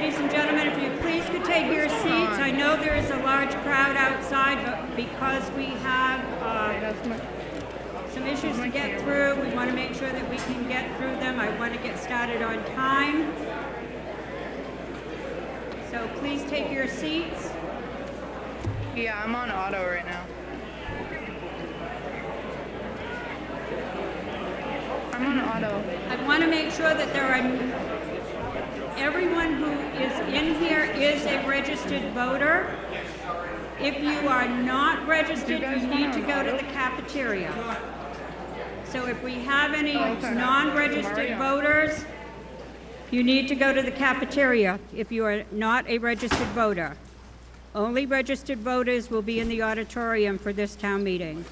Ladies and gentlemen, if you please could take your seats. I know there is a large crowd outside, but because we have some issues to get through, we want to make sure that we can get through them. I want to get started on time. So please take your seats. Yeah, I'm on auto right now. I'm on auto. I want to make sure that everyone who is in here is a registered voter. If you are not registered, you need to go to the cafeteria. So if we have any non-registered voters, you need to go to the cafeteria if you are not a registered voter. Only registered voters will be in the auditorium for this town meeting.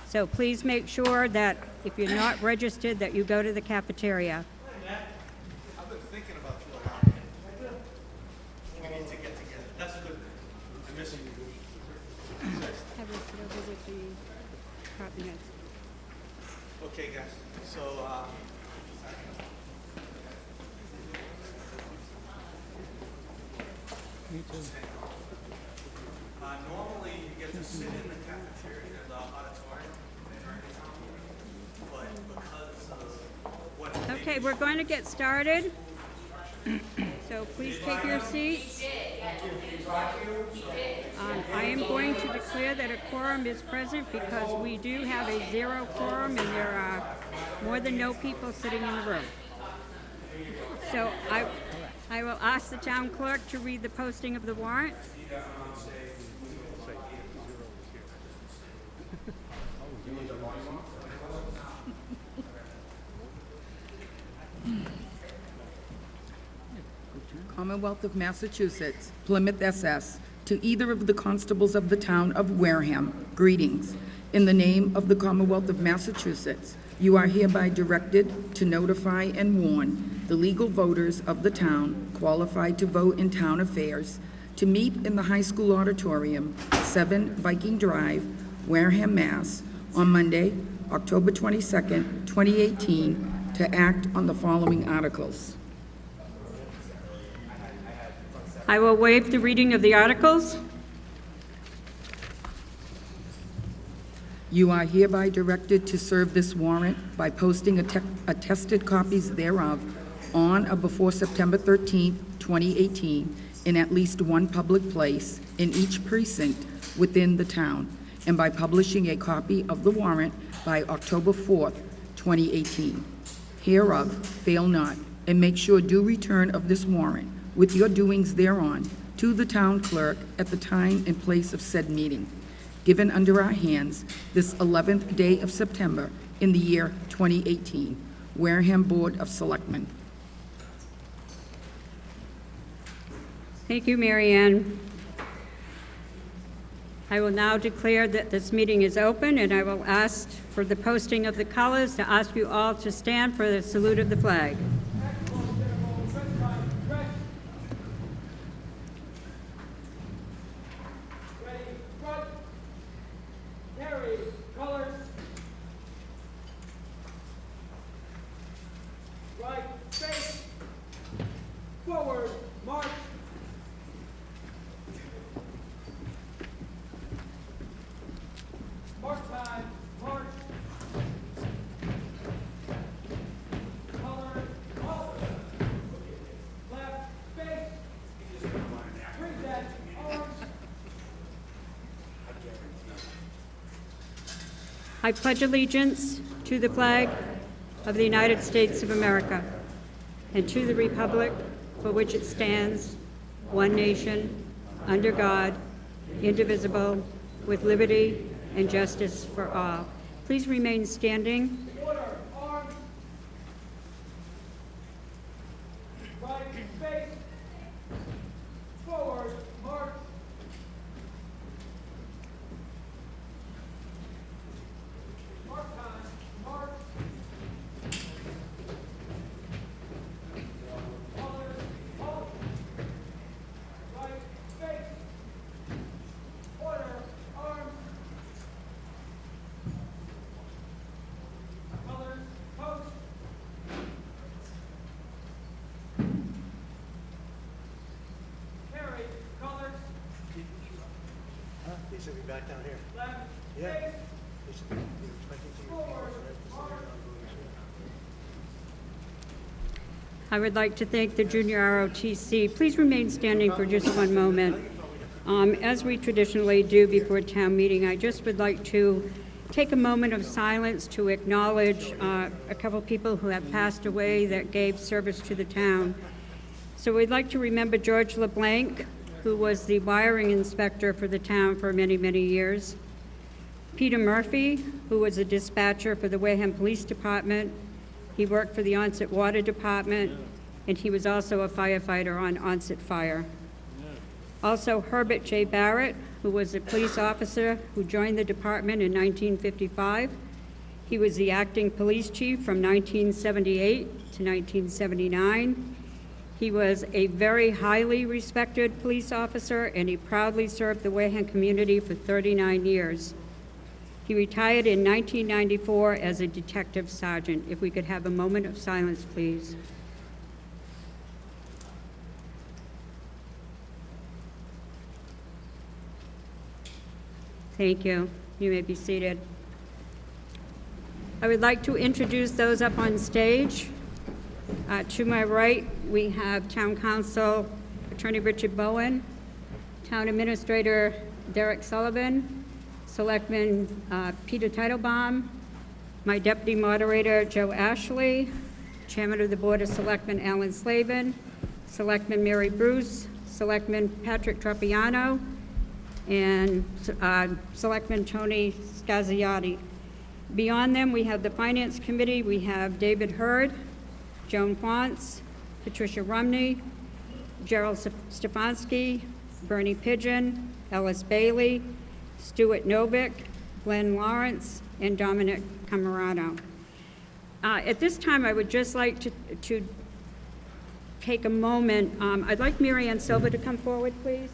So please make sure that if you're not registered, that you go to the cafeteria. I've been thinking about you a lot. We need to get together. That's a good thing. I miss you. Have us go visit the department heads. Okay, guys. So, normally you get to sit in the cafeteria, the auditorium, but because of what... Okay, we're going to get started. So please take your seats. I am going to declare that a quorum is present because we do have a zero quorum and there are more than no people sitting in the room. So I will ask the town clerk to read the posting of the warrant. Commonwealth of Massachusetts, Plymouth SS, to either of the constables of the town of Wareham, greetings. In the name of the Commonwealth of Massachusetts, you are hereby directed to notify and warn the legal voters of the town qualified to vote in town affairs to meet in the high school auditorium, 7 Viking Drive, Wareham, Mass, on Monday, October 22nd, 2018, to act on the following articles. I will waive the reading of the articles. You are hereby directed to serve this warrant by posting attested copies thereof on or before September 13th, 2018, in at least one public place in each precinct within the town, and by publishing a copy of the warrant by October 4th, 2018. Hereof, fail not, and make sure due return of this warrant with your doings thereon to the town clerk at the time and place of said meeting, given under our hands this 11th day of September in the year 2018, Wareham Board of Selectmen. Thank you, Mary Ann. I will now declare that this meeting is open, and I will ask for the posting of the colors to ask you all to stand for the salute of the flag. Forward, march. March time, march. Color, halt. Left, face. Present, arms. I pledge allegiance to the flag of the United States of America and to the republic for which it stands, one nation, under God, indivisible, with liberty and justice for all. Please remain standing. Order, arms. Right, face. Forward, march. March time, march. They should be back down here. Yeah. They should be expecting to be I would like to thank the Junior ROTC. Please remain standing for just one moment. As we traditionally do before town meeting, I just would like to take a moment of silence to acknowledge a couple people who have passed away that gave service to the town. So we'd like to remember George LeBlanc, who was the wiring inspector for the town for many, many years. Peter Murphy, who was a dispatcher for the Wareham Police Department. He worked for the Onset Water Department, and he was also a firefighter on Onset Fire. Also, Herbert J. Barrett, who was a police officer who joined the department in 1955. He was the acting police chief from 1978 to 1979. He was a very highly respected police officer, and he proudly served the Wareham community for 39 years. He retired in 1994 as a detective sergeant. If we could have a moment of silence, please. Thank you. You may be seated. I would like to introduce those up on stage. To my right, we have Town Council Attorney Richard Bowen, Town Administrator Derek Sullivan, Selectman Peter Teitelbaum, my Deputy Moderator Joe Ashley, Chairman of the Board of Selectmen Alan Slavin, Selectman Mary Bruce, Selectman Patrick Tropiano, and Selectman Tony Scazziotti. Beyond them, we have the Finance Committee. We have David Hurd, Joan Fonts, Patricia Rumney, Gerald Stefanski, Bernie Pigeon, Ellis Bailey, Stuart Novick, Glenn Lawrence, and Dominic Camarano. At this time, I would just like to take a moment. I'd like Mary Ann Silva to come forward, please.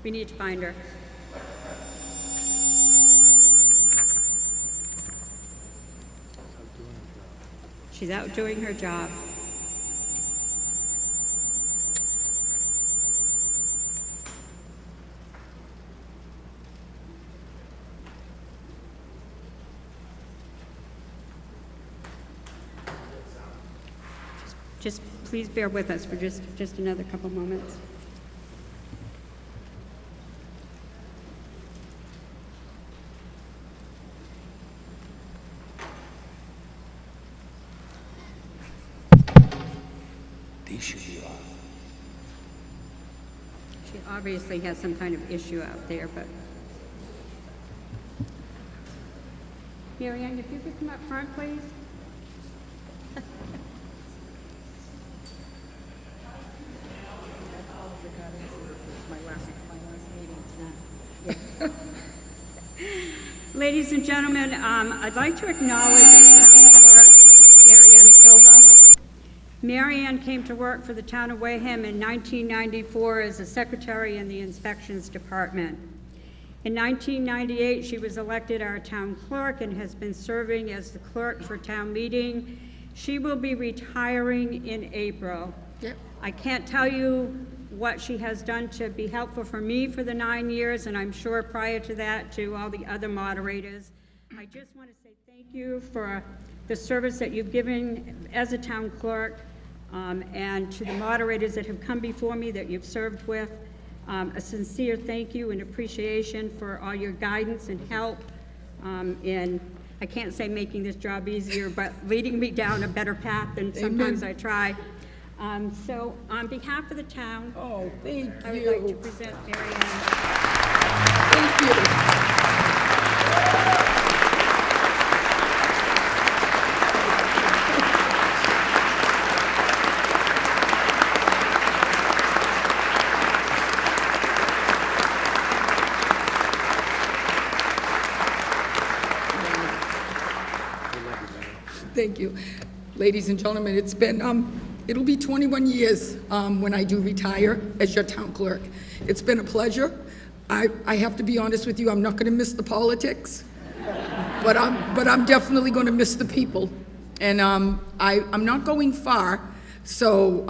We need to find her. She's out doing her job. Just please bear with us for just another couple moments. She obviously has some kind of issue out there, but. Mary Ann, if you could come up front, please. Ladies and gentlemen, I'd like to acknowledge the town clerk, Mary Ann Silva. Mary Ann came to work for the town of Wareham in 1994 as a secretary in the inspections department. In 1998, she was elected our town clerk and has been serving as the clerk for town meeting. She will be retiring in April. Yep. I can't tell you what she has done to be helpful for me for the 9 years, and I'm sure prior to that to all the other moderators. I just want to say thank you for the service that you've given as a town clerk, and to the moderators that have come before me that you've served with. A sincere thank you and appreciation for all your guidance and help in, I can't say making this job easier, but leading me down a better path than sometimes I try. So on behalf of the town, Oh, thank you. I would like to present Mary Ann. Thank you. Thank you. Ladies and gentlemen, it's been, it'll be 21 years when I do retire as your town clerk. It's been a pleasure. I have to be honest with you, I'm not gonna miss the politics, but I'm definitely gonna miss the people. And I'm not going far So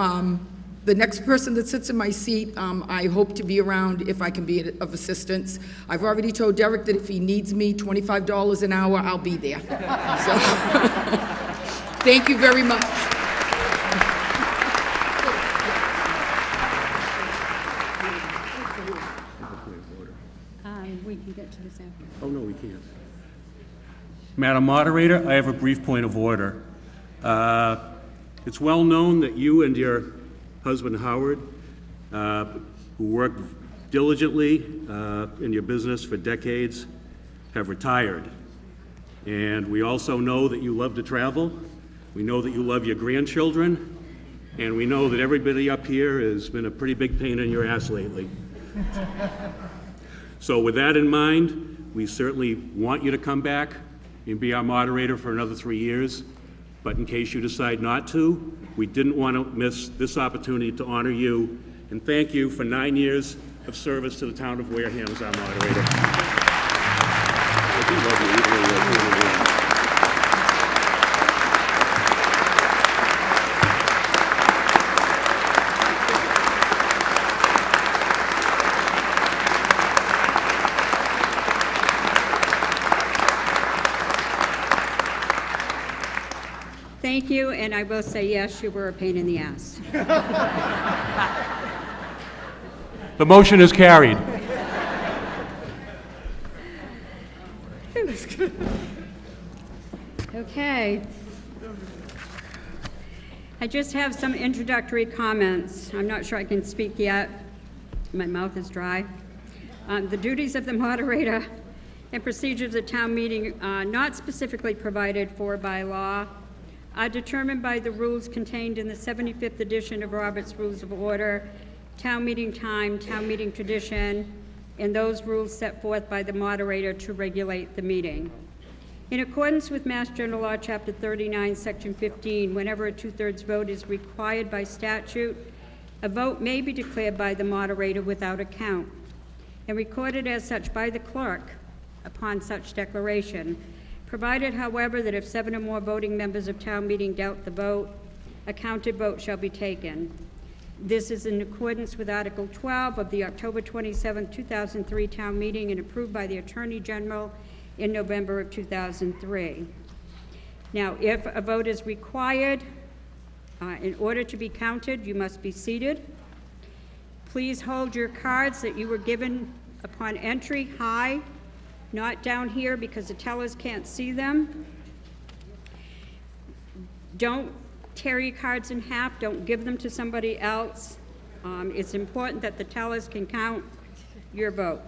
the next person that sits in my seat, I hope to be around if I can be of assistance. I've already told Derek that if he needs me, $25 an hour, I'll be there. So, thank you very much. We can get to this after. Oh, no, we can't. Madam Moderator, I have a brief point of order. It's well known that you and your husband, Howard, who worked diligently in your business for decades, have retired. And we also know that you love to travel. We know that you love your grandchildren. And we know that everybody up here has been a pretty big pain in your ass lately. So with that in mind, we certainly want you to come back and be our moderator for another 3 years. But in case you decide not to, we didn't want to miss this opportunity to honor you and thank you for 9 years of service to the town of Wareham as our moderator. I do love you, even though you're doing it. Thank you, and I will say, yes, you were a pain in the ass. The motion is carried. Okay. I just have some introductory comments. I'm not sure I can speak yet. My mouth is dry. The duties of the moderator and procedures of town meeting not specifically provided for by law are determined by the rules contained in the 75th edition of Robert's Rules of Order, town meeting time, town meeting tradition, and those rules set forth by the moderator to regulate the meeting. In accordance with Mass General Law, Chapter 39, Section 15, whenever a two-thirds vote is required by statute, a vote may be declared by the moderator without a count and recorded as such by the clerk upon such declaration, provided, however, that if 7 or more voting members of town meeting doubt the vote, a counted vote shall be taken. This is in accordance with Article 12 of the October 27, 2003 town meeting and approved by the Attorney General in November of 2003. Now, if a vote is required, in order to be counted, you must be seated. Please hold your cards that you were given upon entry high, not down here because the tellers can't see them. Don't tear your cards in half. Don't give them to somebody else. It's important that the tellers can count your vote.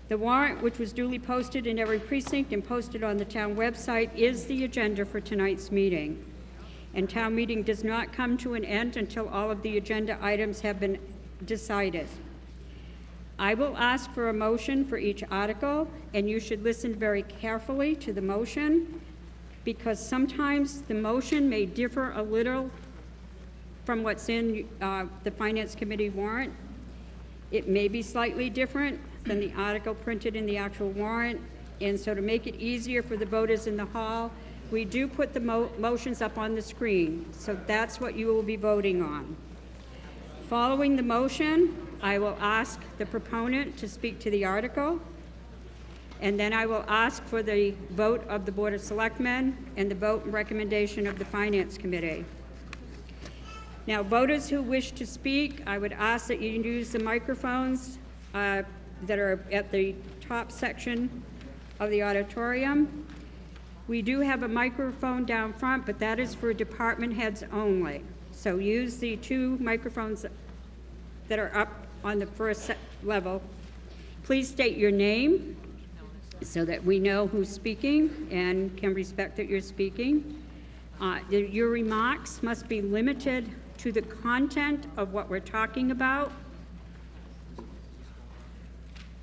The warrant, which was duly posted in every precinct and posted on the town website, is the agenda for tonight's meeting. And town meeting does not come to an end until all of the agenda items have been decided. I will ask for a motion for each article, and you should listen very carefully to the motion, because sometimes the motion may differ a little from what's in the Finance Committee warrant. It may be slightly different than the article printed in the actual warrant, and so to make it easier for the voters in the hall, we do put the motions up on the screen, so that's what you will be voting on. Following the motion, I will ask the proponent to speak to the article, and then I will ask for the vote of the Board of Selectmen and the vote and recommendation of the Finance Committee. Now, voters who wish to speak, I would ask that you use the microphones that are at the top section of the auditorium. We do have a microphone down front, but that is for department heads only. So use the 2 microphones that are up on the first level. Please state your name so that we know who's speaking and can respect that you're speaking. Your remarks must be limited to the content of what we're talking about.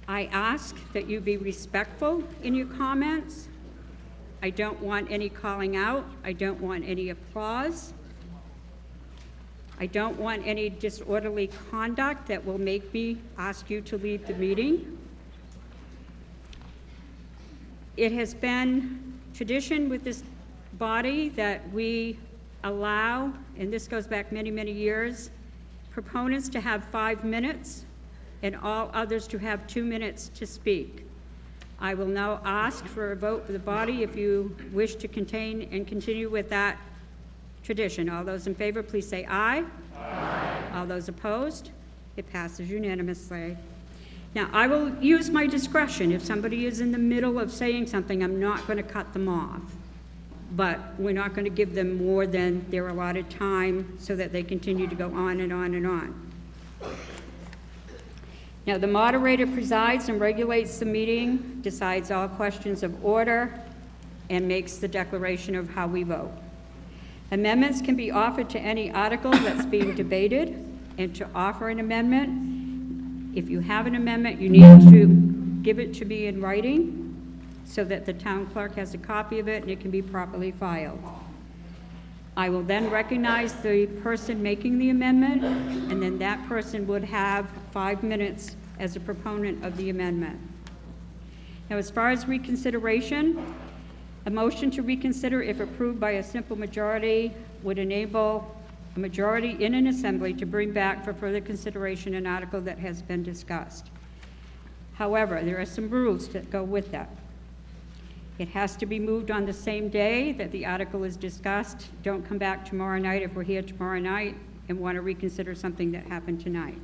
I ask that you be respectful in your comments. I don't want any calling out. I don't want any applause. I don't want any disorderly conduct that will make me ask you to leave the meeting. It has been tradition with this body that we allow, and this goes back many, many years, proponents to have 5 minutes and all others to have 2 minutes to speak. I will now ask for a vote for the body if you wish to contain and continue with that tradition. All those in favor, please say aye. Aye. All those opposed? It passes unanimously. Now, I will use my discretion. If somebody is in the middle of saying something, I'm not going to cut them off. But we're not going to give them more than their allotted time so that they continue to go on and on and on. Now, the moderator presides and regulates the meeting, decides all questions of order, and makes the declaration of how we vote. Amendments can be offered to any article that's being debated, and to offer an amendment, if you have an amendment, you need to give it to me in writing so that the town clerk has a copy of it and it can be properly filed. I will then recognize the person making the amendment, and then that person would have 5 minutes as a proponent of the amendment. Now, as far as reconsideration, a motion to reconsider, if approved by a simple majority, would enable a majority in an assembly to bring back for further consideration an article that has been discussed. However, there are some rules that go with that. It has to be moved on the same day that the article is discussed. Don't come back tomorrow night if we're here tomorrow night and want to reconsider something that happened tonight.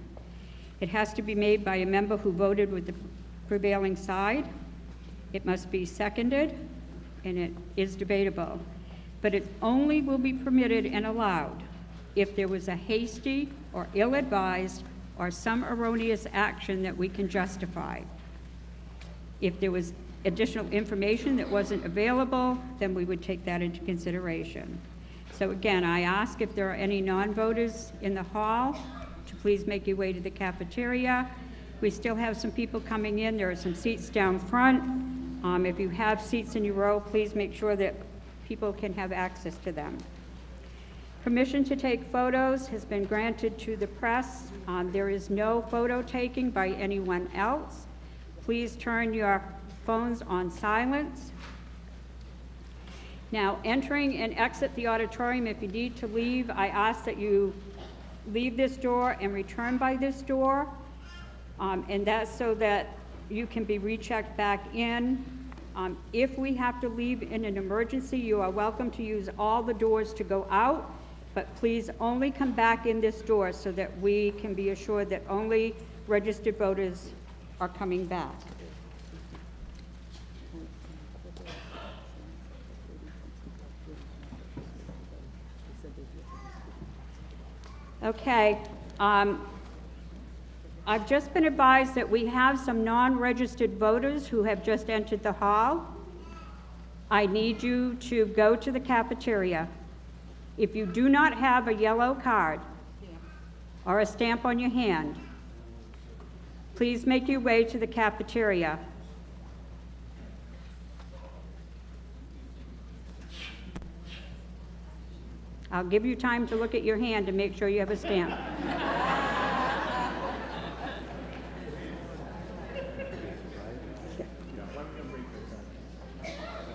It has to be made by a member who voted with the prevailing side. It must be seconded, and it is debatable. But it only will be permitted and allowed if there was a hasty or ill-advised or some erroneous action that we can justify. If there was additional information that wasn't available, then we would take that into consideration. So again, I ask if there are any non-voters in the hall to please make your way to the cafeteria. We still have some people coming in. There are some seats down front. If you have seats in your row, please make sure that people can have access to them. Permission to take photos has been granted to the press. There is no photo taking by anyone else. Please turn your phones on silence. Now, entering and exit the auditorium, if you need to leave, I ask that you leave this door and return by this door, and that's so that you can be rechecked back in. If we have to leave in an emergency, you are welcome to use all the doors to go out, but please only come back in this door so that we can be assured that only registered voters are coming back. Okay, I've just been advised that we have some non-registered voters who have just entered the hall. I need you to go to the cafeteria. If you do not have a yellow card or a stamp on your hand, please make your way to the cafeteria. I'll give you time to look at your hand and make sure you have a stamp.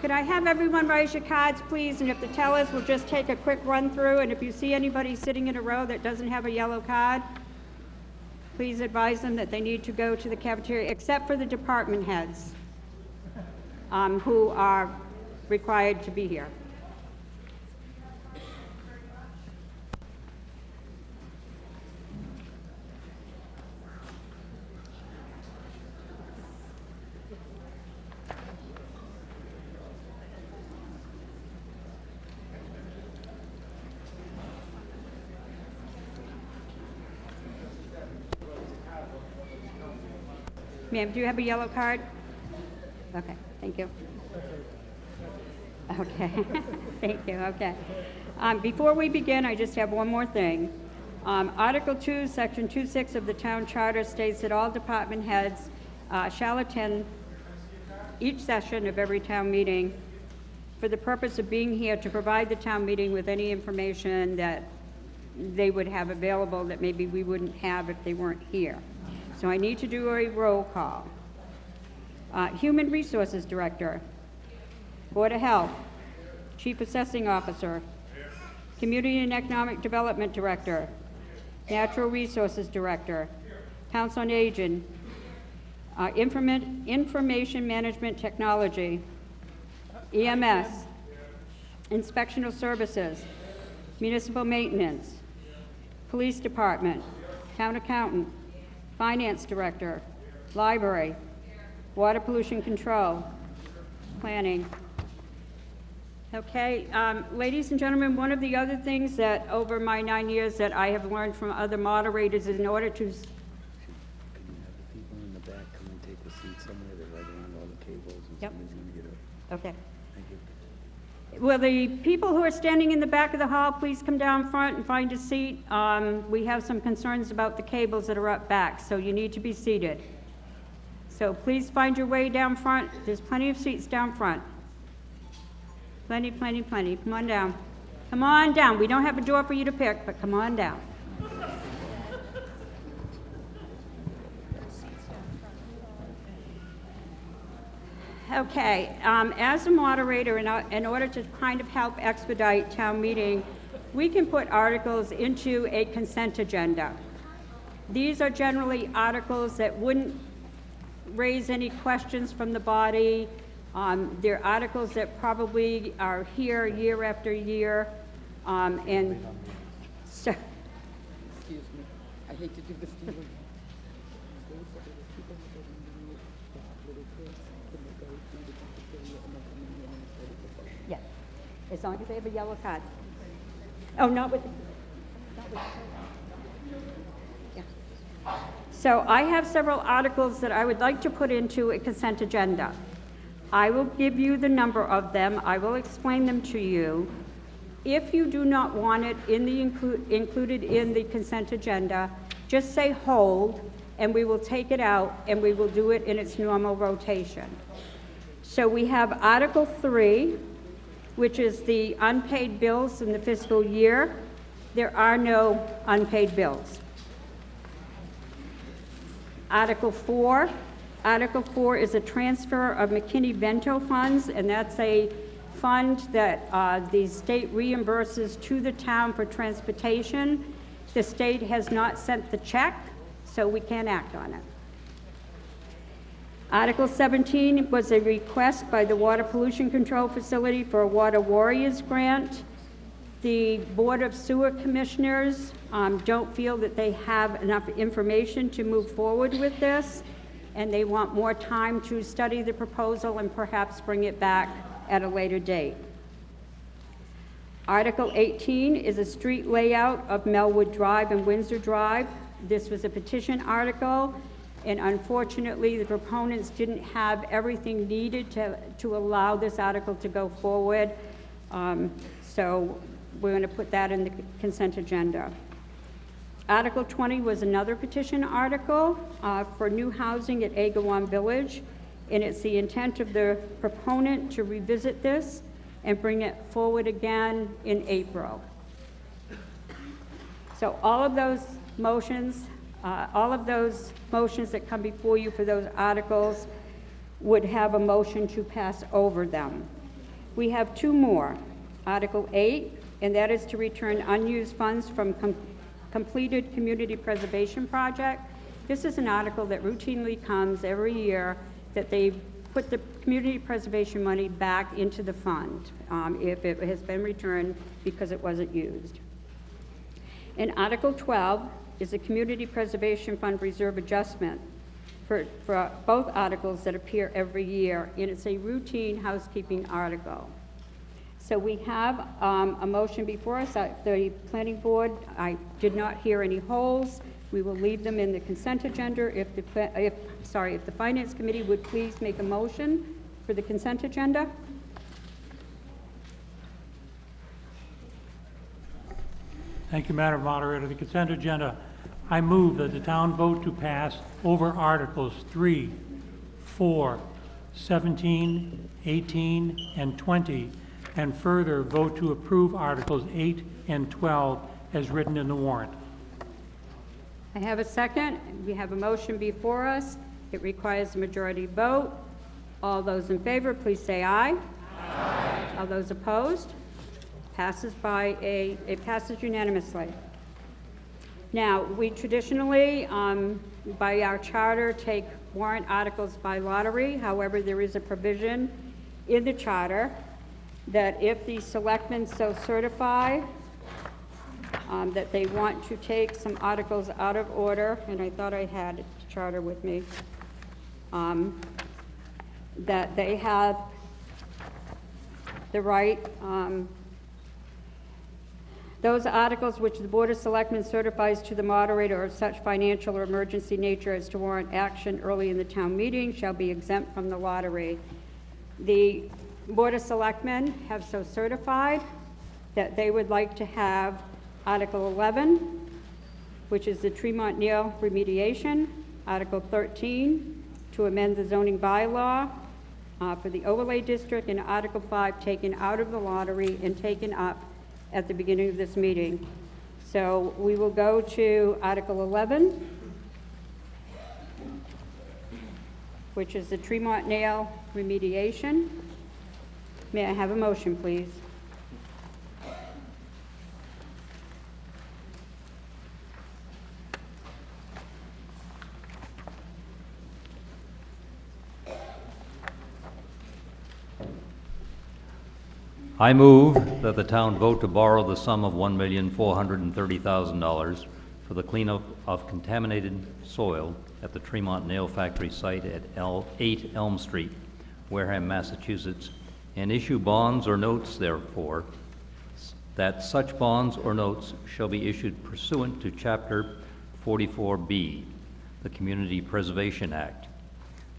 Could I have everyone raise your cards, please? And if the tellers will just take a quick run through, and if you see anybody sitting in a row that doesn't have a yellow card, please advise them that they need to go to the cafeteria, except for the department heads who are required to be here. Ma'am, do you have a yellow card? Okay, thank you. Okay, thank you, okay. Before we begin, I just have one more thing. Article 2, Section 2.6 of the Town Charter states that all department heads shall attend each session of every town meeting for the purpose of being here to provide the town meeting with any information that they would have available that maybe we wouldn't have if they weren't here. So I need to do a roll call. Human Resources Director, Board of Health, Chief Assessing Officer, Community and Economic Development Director, Natural Resources Director, Council on Aging, Information Management Technology, EMS, Inspectional Services, Municipal Maintenance, Police Department, Town Accountant, Finance Director, Library, Water Pollution Control, Planning. Okay, ladies and gentlemen, one of the other things that over my 9 years that I have learned from other moderators is in order to Can you have the people in the back come and take a seat somewhere? They're right around all the cables and Yep. somebody's gonna get up. okay. Thank you. Will the people who are standing in the back of the hall please come down front and find a seat? We have some concerns about the cables that are up back, so you need to be seated. So please find your way down front. There's plenty of seats down front. Plenty, plenty, plenty. Come on down. Come on down. We don't have a door for you to pick, but come on down. Okay, as a moderator, in order to kind of help expedite town meeting, we can put articles into a consent agenda. These are generally articles that wouldn't raise any questions from the body. They're articles that probably are here year after year, and so, Excuse me, I hate to do this to you. yeah, as long as they have a yellow card. Oh, not with, yeah. So I have several articles that I would like to put into a consent agenda. I will give you the number of them. I will explain them to you. If you do not want it in the included in the consent agenda, just say hold, and we will take it out, and we will do it in its normal rotation. So we have Article 3, which is the unpaid bills in the fiscal year. There are no unpaid bills. Article 4. Article 4 is a transfer of McKinney-Vento funds, and that's a fund that the state reimburses to the town for transportation. The state has not sent the check, so we can't act on it. Article 17 was a request by the Water Pollution Control Facility for a Water Warriors grant. The Board of Sewer Commissioners don't feel that they have enough information to move forward with this, and they want more time to study the proposal and perhaps bring it back at a later date. Article 18 is a street layout of Melwood Drive and Windsor Drive. This was a petition article, and unfortunately the proponents didn't have everything needed to allow this article to go forward. So we're going to put that in the consent agenda. Article 20 was another petition article for new housing at Agawam Village, and it's the intent of the proponent to revisit this and bring it forward again in April. So all of those motions that come before you for those articles would have a motion to pass over them. We have two more. Article 8, and that is to return unused funds from completed community preservation project. This is an article that routinely comes every year, that they put the community preservation money back into the fund if it has been returned because it wasn't used. And Article 12 is a community preservation fund reserve adjustment for both articles that appear every year, and it's a routine housekeeping article. So we have a motion before us. The planning board, I did not hear any holds. We will leave them in the consent agenda. If the finance committee would please make a motion for the consent agenda. Thank you, Madam Moderator. The consent agenda, I move that the town vote to pass over Articles 3, 4, 17, 18, and 20, and further vote to approve Articles 8 and 12 as written in the warrant. I have a second. We have a motion before us. It requires a majority vote. All those in favor, please say aye. Aye. All those opposed? It passes unanimously. Now, we traditionally, by our charter, take warrant articles by lottery. However, there is a provision in the charter that if the selectmen so certify that they want to take some articles out of order, and I thought I had the charter with me, that they have the right, those articles which the Board of Selectmen certifies to the moderator of such financial or emergency nature as to warrant action early in the town meeting shall be exempt from the lottery. The Board of Selectmen have so certified that they would like to have Article 11, which is the Tremont Neal remediation, Article 13, to amend the zoning bylaw for the overlay district, and Article 5 taken out of the lottery and taken up at the beginning of this meeting. So we will go to Article 11, which is the Tremont Nail remediation. May I have a motion, please? I move that the town vote to borrow the sum of $1,430,000 for the cleanup of contaminated soil at the Tremont Nail Factory site at 8 Elm Street, Wareham, Massachusetts, and issue bonds or notes therefore, that such bonds or notes shall be issued pursuant to Chapter 44B, the Community Preservation Act,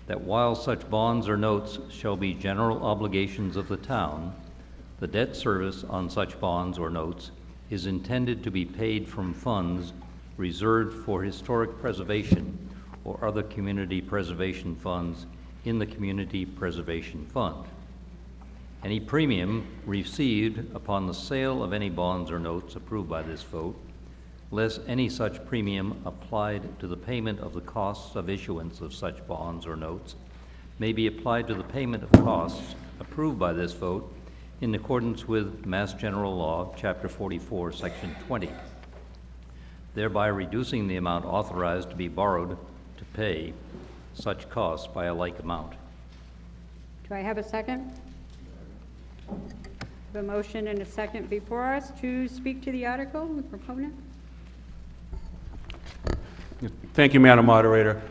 that while such bonds or notes shall be general obligations of the town, the debt service on such bonds or notes is intended to be paid from funds reserved for historic preservation or other community preservation funds in the Community Preservation Fund. Any premium received upon the sale of any bonds or notes approved by this vote, less any such premium applied to the payment of the costs of issuance of such bonds or notes, may be applied to the payment of costs approved by this vote in accordance with Mass General Law, Chapter 44, Section 20, thereby reducing the amount authorized to be borrowed to pay such costs by a like amount. Do I have a second? A motion and a second before us to speak to the article, the proponent? Thank you, Madam Moderator.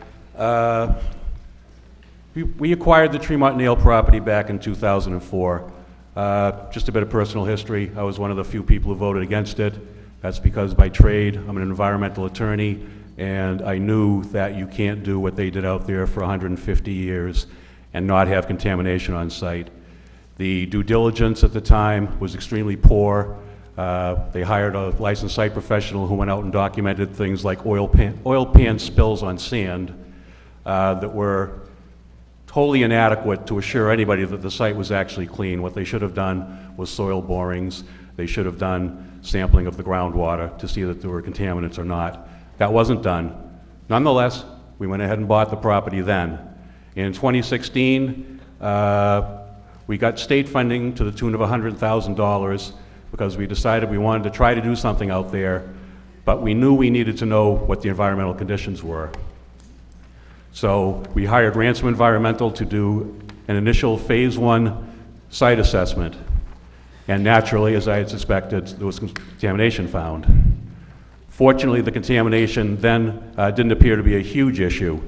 We acquired the Tremont Nail property back in 2004. Just a bit of personal history. I was one of the few people who voted against it. That's because by trade, I'm an environmental attorney, and I knew that you can't do what they did out there for 150 years and not have contamination on site. The due diligence at the time was extremely poor. They hired a licensed site professional who went out and documented things like oil pan spills on sand that were totally inadequate to assure anybody that the site was actually clean. What they should have done was soil borings. They should have done sampling of the groundwater to see that there were contaminants or not. That wasn't done. Nonetheless, we went ahead and bought the property then. In 2016, we got state funding to the tune of $100,000 because we decided we wanted to try to do something out there, but we knew we needed to know what the environmental conditions were. So we hired Ransom Environmental to do an initial phase 1 site assessment. And naturally, as I had suspected, there was contamination found. Fortunately, the contamination then didn't appear to be a huge issue,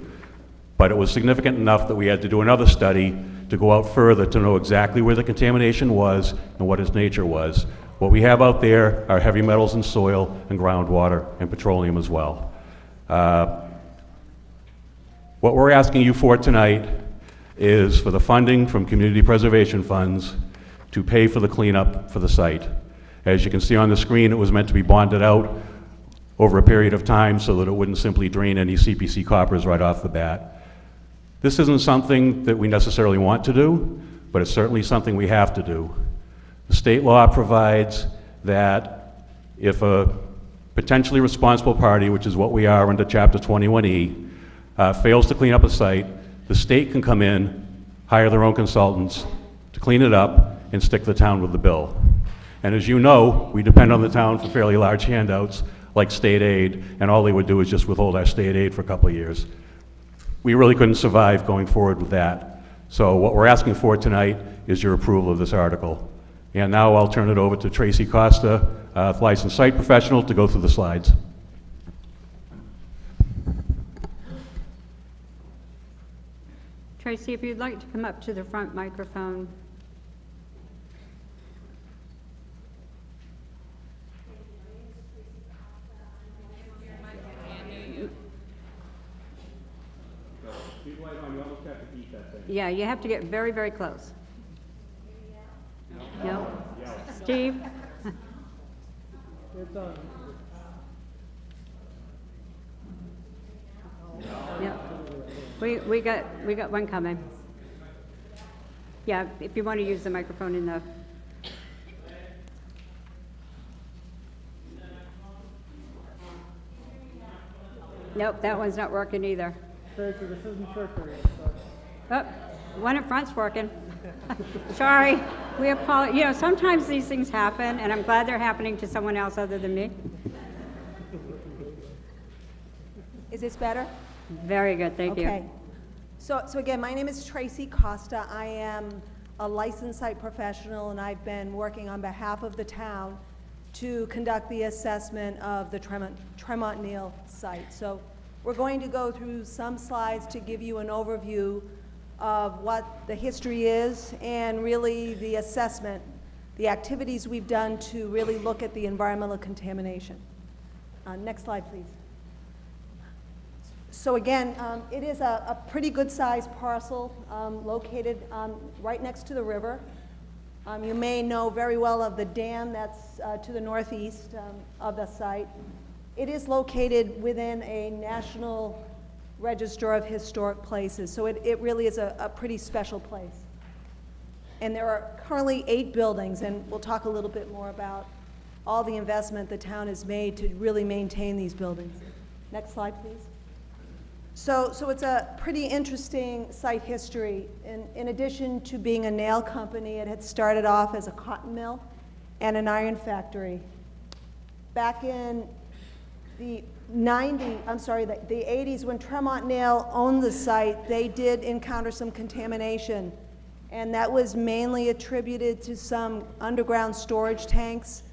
but it was significant enough that we had to do another study to go out further to know exactly where the contamination was and what its nature was. What we have out there are heavy metals in soil and groundwater and petroleum as well. What we're asking you for tonight is for the funding from community preservation funds to pay for the cleanup for the site. As you can see on the screen, it was meant to be bonded out over a period of time so that it wouldn't simply drain any CPC coppers right off the bat. This isn't something that we necessarily want to do, but it's certainly something we have to do. The state law provides that if a potentially responsible party, which is what we are under Chapter 21E, fails to clean up a site, the state can come in, hire their own consultants to clean it up, and stick the town with the bill. And as you know, we depend on the town for fairly large handouts, like state aid, and all they would do is just withhold our state aid for a couple of years. We really couldn't survive going forward with that. So what we're asking for tonight is your approval of this article. And now I'll turn it over to Tracy Costa, licensed site professional, to go through the slides. Tracy, if you'd like to come up to the front microphone. Yeah, you have to get very, very close. No? Steve? Yeah. We got one coming. Yeah, if you want to use the microphone in the... Nope, that one's not working either. Oh, one in front's working. Sorry, we apologize. You know, sometimes these things happen, and I'm glad they're happening to someone else other than me. Is this better? Very good, thank you. Okay. So again, my name is Tracy Costa. I am a licensed site professional, and I've been working on behalf of the town to conduct the assessment of the Tremont Neal site. So we're going to go through some slides to give you an overview of what the history is and really the assessment, the activities we've done to really look at the environmental contamination. Next slide, please. So again, it is a pretty good sized parcel located right next to the river. You may know very well of the dam that's to the northeast of the site. It is located within a National Register of Historic Places, so it really is a pretty special place. And there are currently 8 buildings, and we'll talk a little bit more about all the investment the town has made to really maintain these buildings. Next slide, please. So it's a pretty interesting site history. In addition to being a nail company, it had started off as a cotton mill and an iron factory. Back in the 80s, when Tremont Nail owned the site, they did encounter some contamination, and that was mainly attributed to some underground storage tanks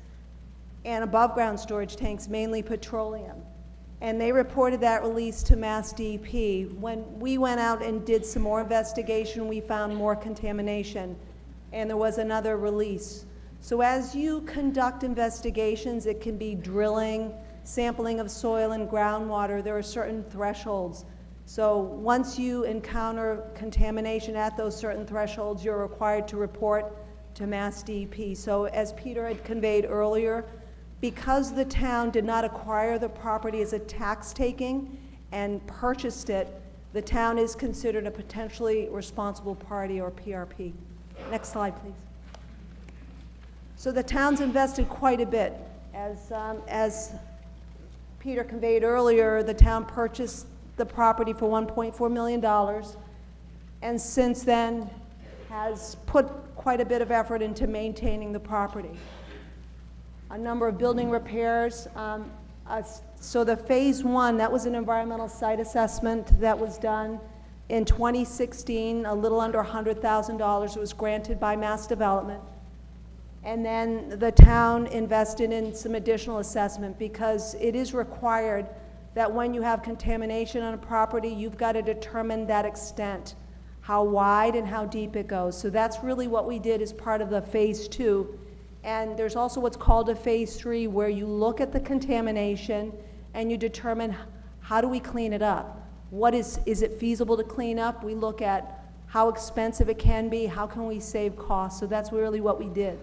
and above ground storage tanks, mainly petroleum. And they reported that release to Mass DEP. When we went out and did some more investigation, we found more contamination, and there was another release. So as you conduct investigations, it can be drilling, sampling of soil and groundwater. There are certain thresholds. So once you encounter contamination at those certain thresholds, you're required to report to Mass DEP. So as Peter had conveyed earlier, because the town did not acquire the property as a tax taking and purchased it, the town is considered a potentially responsible party, or PRP. Next slide, please. So the town's invested quite a bit. As Peter conveyed earlier, the town purchased the property for $1.4 million, and since then has put quite a bit of effort into maintaining the property. A number of building repairs. So the phase 1, that was an environmental site assessment that was done in 2016, a little under $100,000. It was granted by Mass Development. And then the town invested in some additional assessment, because it is required that when you have contamination on a property, you've got to determine that extent, how wide and how deep it goes. So that's really what we did as part of the phase 2. And there's also what's called a phase 3, where you look at the contamination and you determine, how do we clean it up? Is it feasible to clean up? We look at how expensive it can be, how can we save costs? So that's really what we did.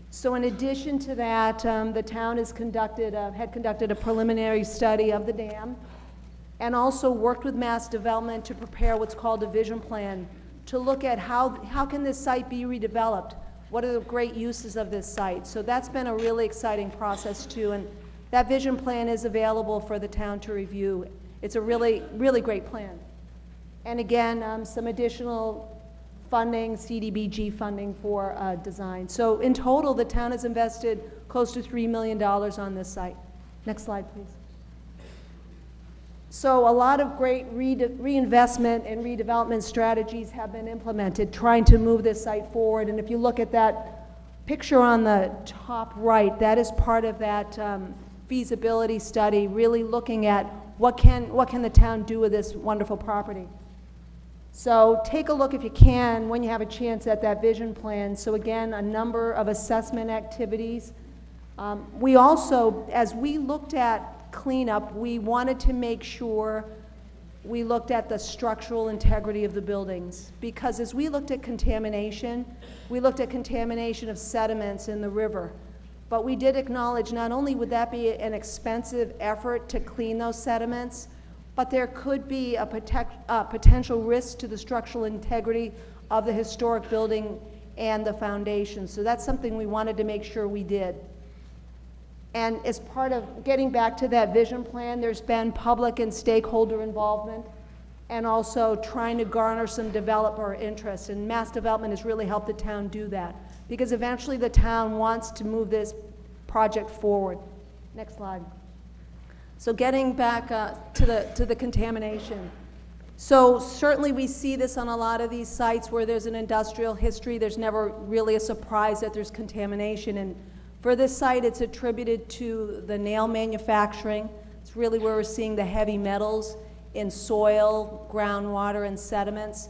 So in addition to that, the town had conducted a preliminary study of the dam, and also worked with Mass Development to prepare what's called a vision plan, to look at how can this site be redeveloped? What are the great uses of this site? So that's been a really exciting process too, and that vision plan is available for the town to review. It's a really, really great plan. And again, some additional funding, CDBG funding for design. So in total, the town has invested close to $3 million on this site. Next slide, please. So a lot of great reinvestment and redevelopment strategies have been implemented trying to move this site forward. And if you look at that picture on the top right, that is part of that feasibility study, really looking at what can the town do with this wonderful property. So take a look if you can, when you have a chance, at that vision plan. So again, a number of assessment activities. We also, as we looked at cleanup, we wanted to make sure we looked at the structural integrity of the buildings, because as we looked at contamination, we looked at contamination of sediments in the river. But we did acknowledge not only would that be an expensive effort to clean those sediments, but there could be a potential risk to the structural integrity of the historic building and the foundation. So that's something we wanted to make sure we did. And as part of getting back to that vision plan, there's been public and stakeholder involvement, and also trying to garner some developer interest. And mass development has really helped the town do that, because eventually the town wants to move this project forward. Next slide. So getting back to the contamination. So certainly we see this on a lot of these sites where there's an industrial history. There's never really a surprise that there's contamination. And for this site, it's attributed to the nail manufacturing. It's really where we're seeing the heavy metals in soil, groundwater, and sediments.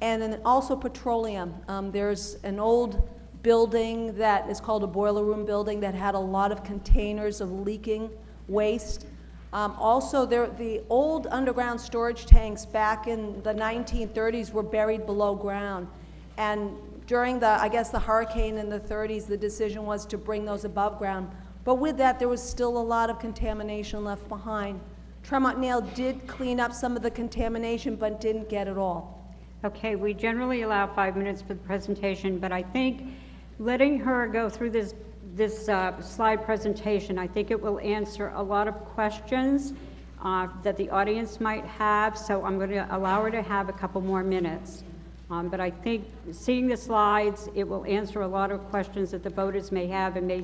And then also petroleum. There's an old building that is called a boiler room building that had a lot of containers of leaking waste. Also, the old underground storage tanks back in the 1930s were buried below ground. And during I guess the hurricane in the 30s, the decision was to bring those above ground. But with that, there was still a lot of contamination left behind. Tremont Nail did clean up some of the contamination, but didn't get it all. Okay, we generally allow 5 minutes for the presentation, but I think letting her go through this slide presentation, I think it will answer a lot of questions that the audience might have, so I'm going to allow her to have a couple more minutes. But I think seeing the slides, it will answer a lot of questions that the voters may have and may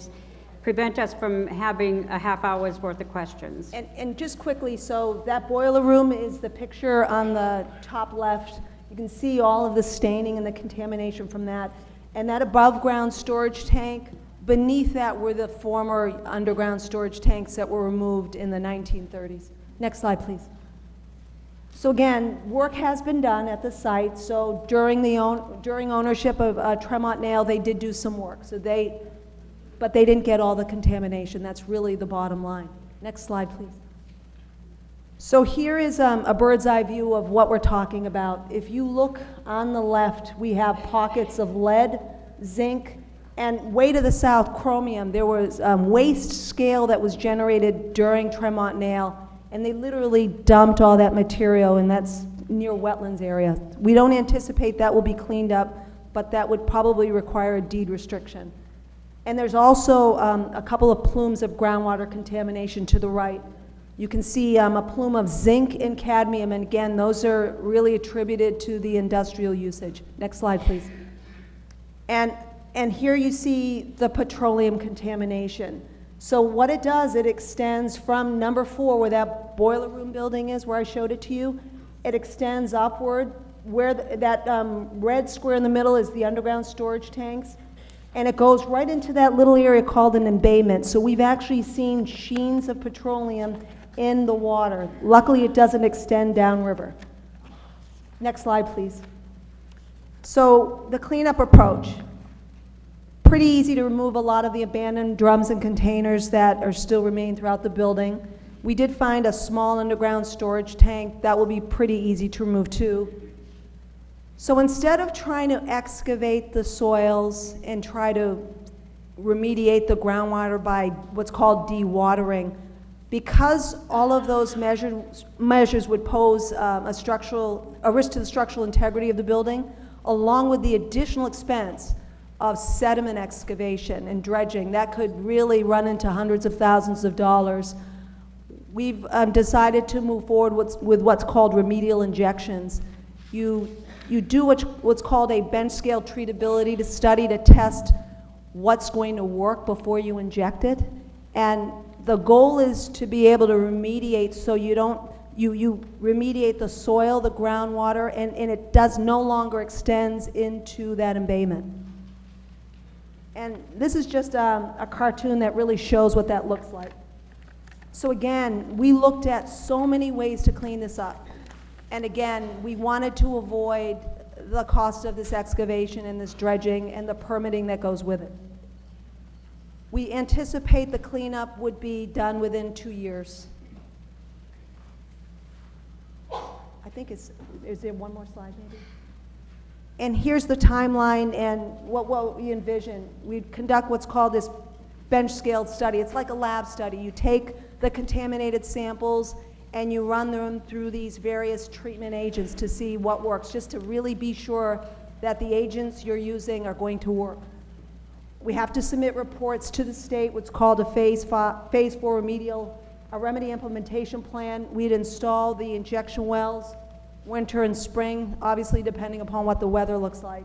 prevent us from having a half hour's worth of questions. And just quickly, so that boiler room is the picture on the top left. You can see all of the staining and the contamination from that. And that above ground storage tank, beneath that were the former underground storage tanks that were removed in the 1930s. Next slide, please. So again, work has been done at the site. So during ownership of Tremont Nail, they did do some work. But they didn't get all the contamination. That's really the bottom line. Next slide, please. So here is a bird's eye view of what we're talking about. If you look on the left, we have pockets of lead, zinc, and way to the south, chromium. There was waste scale that was generated during Tremont Nail, and they literally dumped all that material, and that's near wetlands area. We don't anticipate that will be cleaned up, but that would probably require a deed restriction. And there's also a couple of plumes of groundwater contamination to the right. You can see a plume of zinc and cadmium, and again, those are really attributed to the industrial usage. Next slide, please. And here you see the petroleum contamination. So what it does, it extends from number 4, where that boiler room building is, where I showed it to you. It extends upward, where that red square in the middle is the underground storage tanks. And it goes right into that little area called an embayment. So we've actually seen sheens of petroleum in the water. Luckily, it doesn't extend downriver. Next slide, please. So the cleanup approach. Pretty easy to remove a lot of the abandoned drums and containers that are still remain throughout the building. We did find a small underground storage tank. That will be pretty easy to remove too. So instead of trying to excavate the soils and try to remediate the groundwater by what's called dewatering, because all of those measures would pose a risk to the structural integrity of the building, along with the additional expense of sediment excavation and dredging, that could really run into hundreds of thousands of dollars. We've decided to move forward with what's called remedial injections. You you do what's called a bench scale treatability to study to test what's going to work before you inject it. And the goal is to be able to remediate so you don't, you remediate the soil, the groundwater, and it does no longer extends into that embayment. And this is just a cartoon that really shows what that looks like. So again, we looked at so many ways to clean this up. And again, we wanted to avoid the cost of this excavation and this dredging and the permitting that goes with it. We anticipate the cleanup would be done within 2 years. I think is there one more slide maybe? And here's the timeline and what we envision. We conduct what's called this bench scale study. It's like a lab study. You take the contaminated samples and you run them through these various treatment agents to see what works, just to really be sure that the agents you're using are going to work. We have to submit reports to the state, what's called a phase 4 remedial, a remedy implementation plan. We'd install the injection wells winter and spring, obviously depending upon what the weather looks like.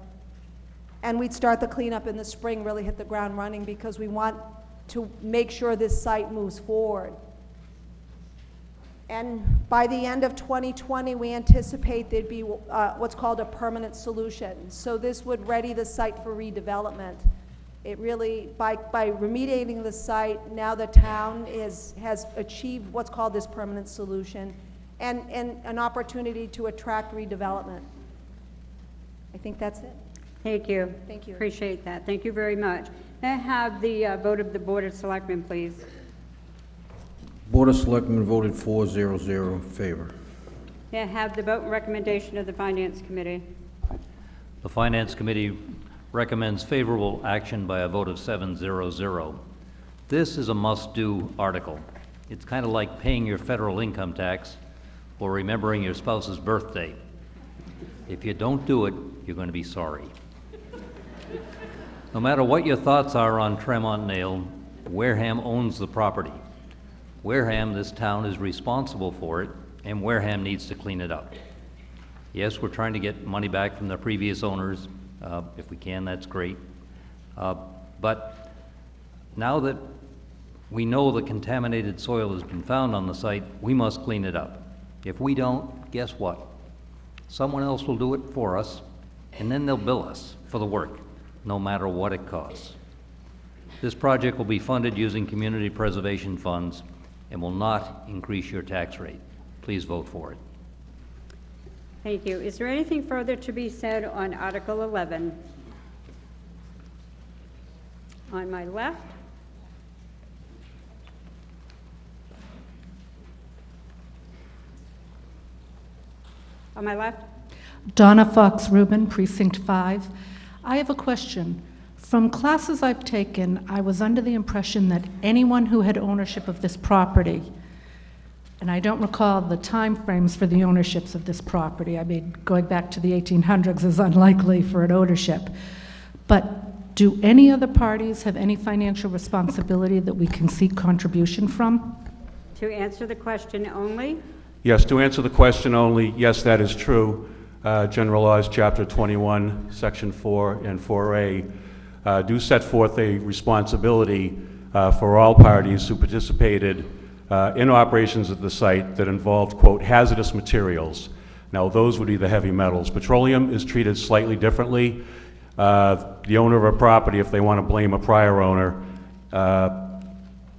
And we'd start the cleanup in the spring, really hit the ground running, because we want to make sure this site moves forward. And by the end of 2020, we anticipate there'd be what's called a permanent solution. So this would ready the site for redevelopment. It really, by remediating the site, now the town has achieved what's called this permanent solution and an opportunity to attract redevelopment. I think that's it. Thank you. Thank you. Appreciate that. Thank you very much. May I have the vote of the Board of Selectmen, please? Board of Selectmen voted 4-0-0 in favor. May I have the vote and recommendation of the Finance Committee? The Finance Committee recommends favorable action by a vote of 7-0-0. This is a must-do article. It's kind of like paying your federal income tax or remembering your spouse's birthday. If you don't do it, you're going to be sorry. No matter what your thoughts are on Tremont Nail, Wareham owns the property. Wareham, this town, is responsible for it, and Wareham needs to clean it up. Yes, we're trying to get money back from the previous owners. If we can, that's great. But now that we know the contaminated soil has been found on the site, we must clean it up. If we don't, guess what? Someone else will do it for us, and then they'll bill us for the work, no matter what it costs. This project will be funded using community preservation funds and will not increase your tax rate. Please vote for it. Thank you. Is there anything further to be said on Article 11? On my left. On my left. Donna Fox Rubin, Precinct 5. I have a question. From classes I've taken, I was under the impression that anyone who had ownership of this property, and I don't recall the time frames for the ownerships of this property. I mean, going back to the 1800s is unlikely for an ownership. But do any other parties have any financial responsibility that we can seek contribution from? To answer the question only. Yes, to answer the question only, yes, that is true. General Laws, Chapter 21, Section 4 and 4A do set forth a responsibility for all parties who participated in operations at the site that involved, quote, hazardous materials. Now, those would be the heavy metals. Petroleum is treated slightly differently. The owner of a property, if they want to blame a prior owner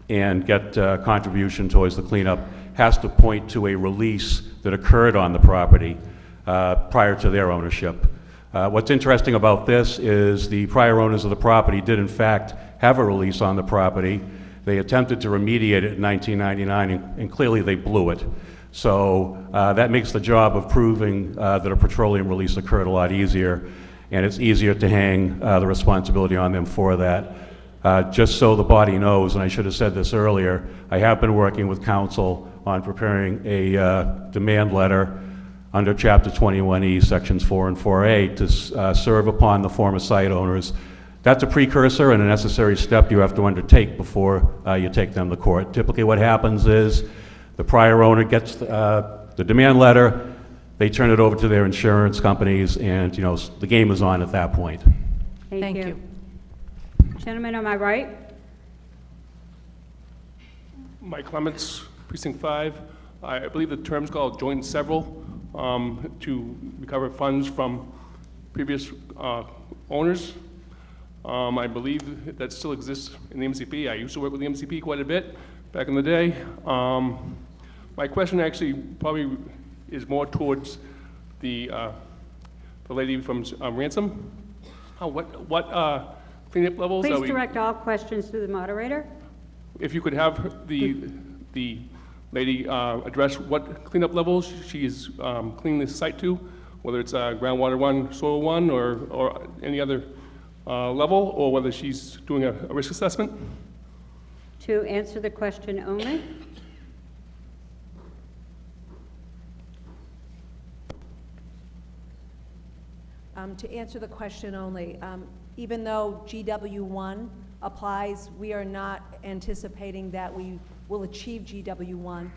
and get contribution towards the cleanup, has to point to a release that occurred on the property prior to their ownership. What's interesting about this is the prior owners of the property did in fact have a release on the property. They attempted to remediate it in 1999 and clearly they blew it. So that makes the job of proving that a petroleum release occurred a lot easier, and it's easier to hang the responsibility on them for that. Just so the body knows, and I should have said this earlier, I have been working with council on preparing a demand letter under Chapter 21E, Sections 4 and 4A, to serve upon the former site owners. That's a precursor and a necessary step you have to undertake before you take them to court. Typically what happens is the prior owner gets the demand letter, they turn it over to their insurance companies, and, you know, the game is on at that point. Thank you. Gentleman on my right? Mike Clements, Precinct 5. I believe the term's called joint and several, to recover funds from previous owners. I believe that still exists in the MCP. I used to work with the MCP quite a bit back in the day. My question actually probably is more towards the lady from Ransom. What cleanup levels are we? Please direct all questions to the moderator. If you could have the lady address what cleanup levels she is cleaning this site to, whether it's groundwater 1, soil 1, or any other level, or whether she's doing a risk assessment? To answer the question only. To answer the question only, even though GW1 applies, we are not anticipating that we will achieve GW1,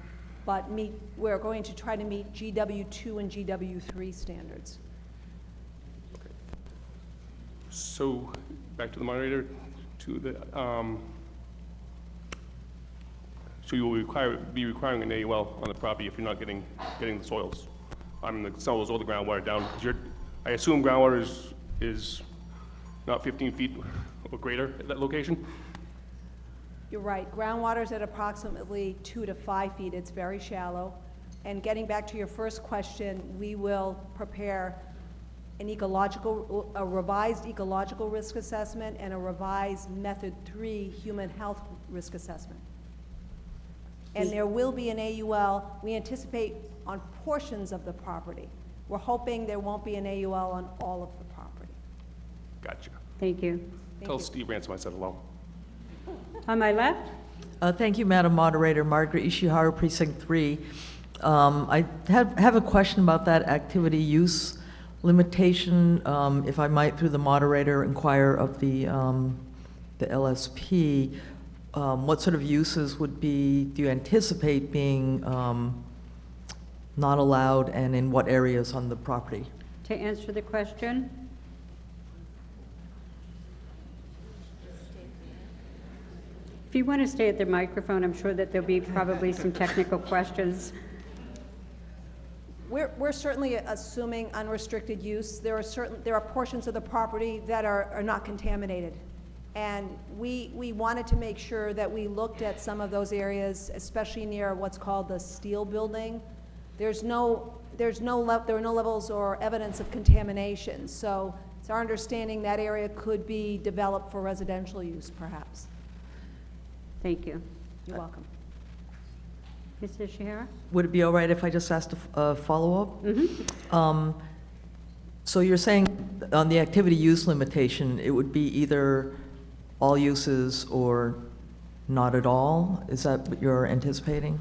but we're going to try to meet GW2 and GW3 standards. So, back to the moderator, to the, so you will be requiring an AUL on the property if you're not getting the soils, the soils or the groundwater down, because I assume groundwater is not 15 feet or greater at that location? You're right. Groundwater's at approximately 2 to 5 feet. It's very shallow. And getting back to your first question, we will prepare a revised ecological risk assessment and a revised Method 3 human health risk assessment. And there will be an AUL, we anticipate, on portions of the property. We're hoping there won't be an AUL on all of the property. Gotcha. Thank you. Tell Steve Ransom I said hello. On my left? Thank you, Madam Moderator. Margaret Ishihara, Precinct 3. I have a question about that activity use limitation. If I might, through the moderator, inquire of the LSP, what sort of uses do you anticipate being not allowed, and in what areas on the property? To answer the question? If you want to stay at the microphone, I'm sure that there'll be probably some technical questions. We're certainly assuming unrestricted use. There are portions of the property that are not contaminated. And we wanted to make sure that we looked at some of those areas, especially near what's called the steel building. There are no levels or evidence of contamination. So it's our understanding that area could be developed for residential use, perhaps. Thank you. You're welcome. Ms. Ishihara? Would it be all right if I just asked a follow-up? Mm-hmm. So you're saying on the activity use limitation, it would be either all uses or not at all? Is that what you're anticipating?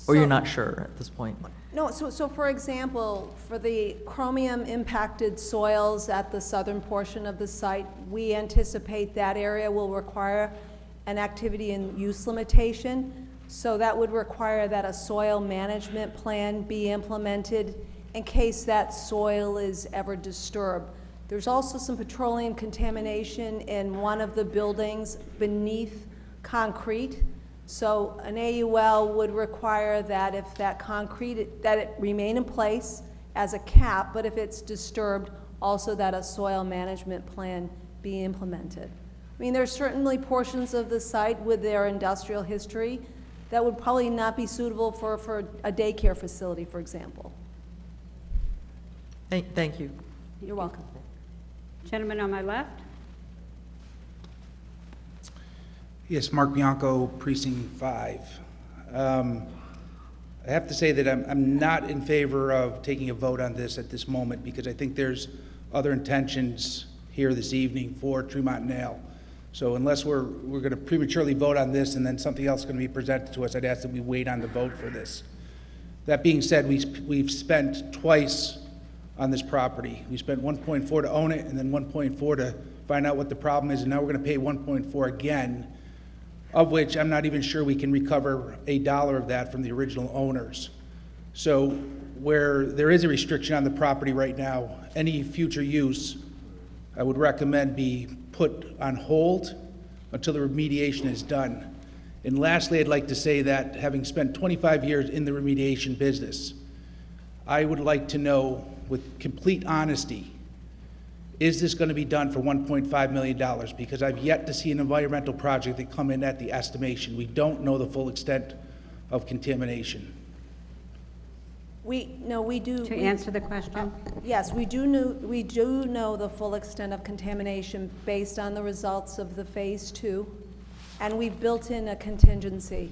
Or you're not sure at this point? No, so for example, for the chromium impacted soils at the southern portion of the site, we anticipate that area will require an activity and use limitation. So that would require that a soil management plan be implemented in case that soil is ever disturbed. There's also some petroleum contamination in one of the buildings beneath concrete. So an AUL would require that if that concrete, that it remain in place as a cap, but if it's disturbed, also that a soil management plan be implemented. I mean, there's certainly portions of the site with their industrial history that would probably not be suitable for a daycare facility, for example. Thank you. You're welcome. Gentleman on my left? Yes, Mark Bianco, Precinct 5. I have to say that I'm not in favor of taking a vote on this at this moment because I think there's other intentions here this evening for Tremont Nail. So unless we're going to prematurely vote on this and then something else is going to be presented to us, I'd ask that we wait on the vote for this. That being said, we've spent twice on this property. We spent 1.4 to own it and then 1.4 to find out what the problem is, and now we're going to pay 1.4 again, of which I'm not even sure we can recover $1 of that from the original owners. So where there is a restriction on the property right now, any future use, I would recommend be put on hold until the remediation is done. And lastly, I'd like to say that having spent 25 years in the remediation business, I would like to know with complete honesty, is this going to be done for $1.5 million? Because I've yet to see an environmental project that come in at the estimation. We don't know the full extent of contamination. We do. To answer the question? Yes, we do know the full extent of contamination based on the results of the Phase 2, and we've built in a contingency.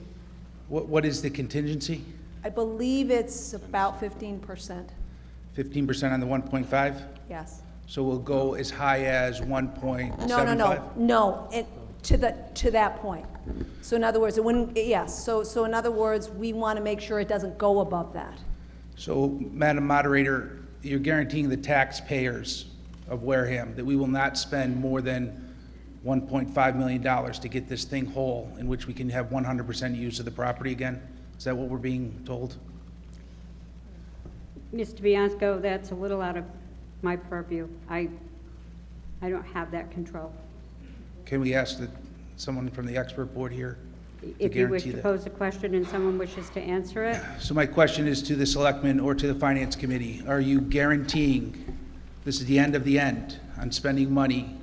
What is the contingency? I believe it's about 15%. 15% on the 1.5? Yes. So we'll go as high as 1.75? No, to that point. So in other words, so in other words, we want to make sure it doesn't go above that. So, Madam Moderator, you're guaranteeing the taxpayers of Wareham that we will not spend more than $1.5 million to get this thing whole, in which we can have 100% use of the property again? Is that what we're being told? Mr. Bianco, that's a little out of my purview. I don't have that control. Can we ask someone from the expert board here to If you wish guarantee to that? pose a question and someone wishes to answer it, So my question is to the selectmen or to the finance committee. Are you guaranteeing this is the end of the end on spending money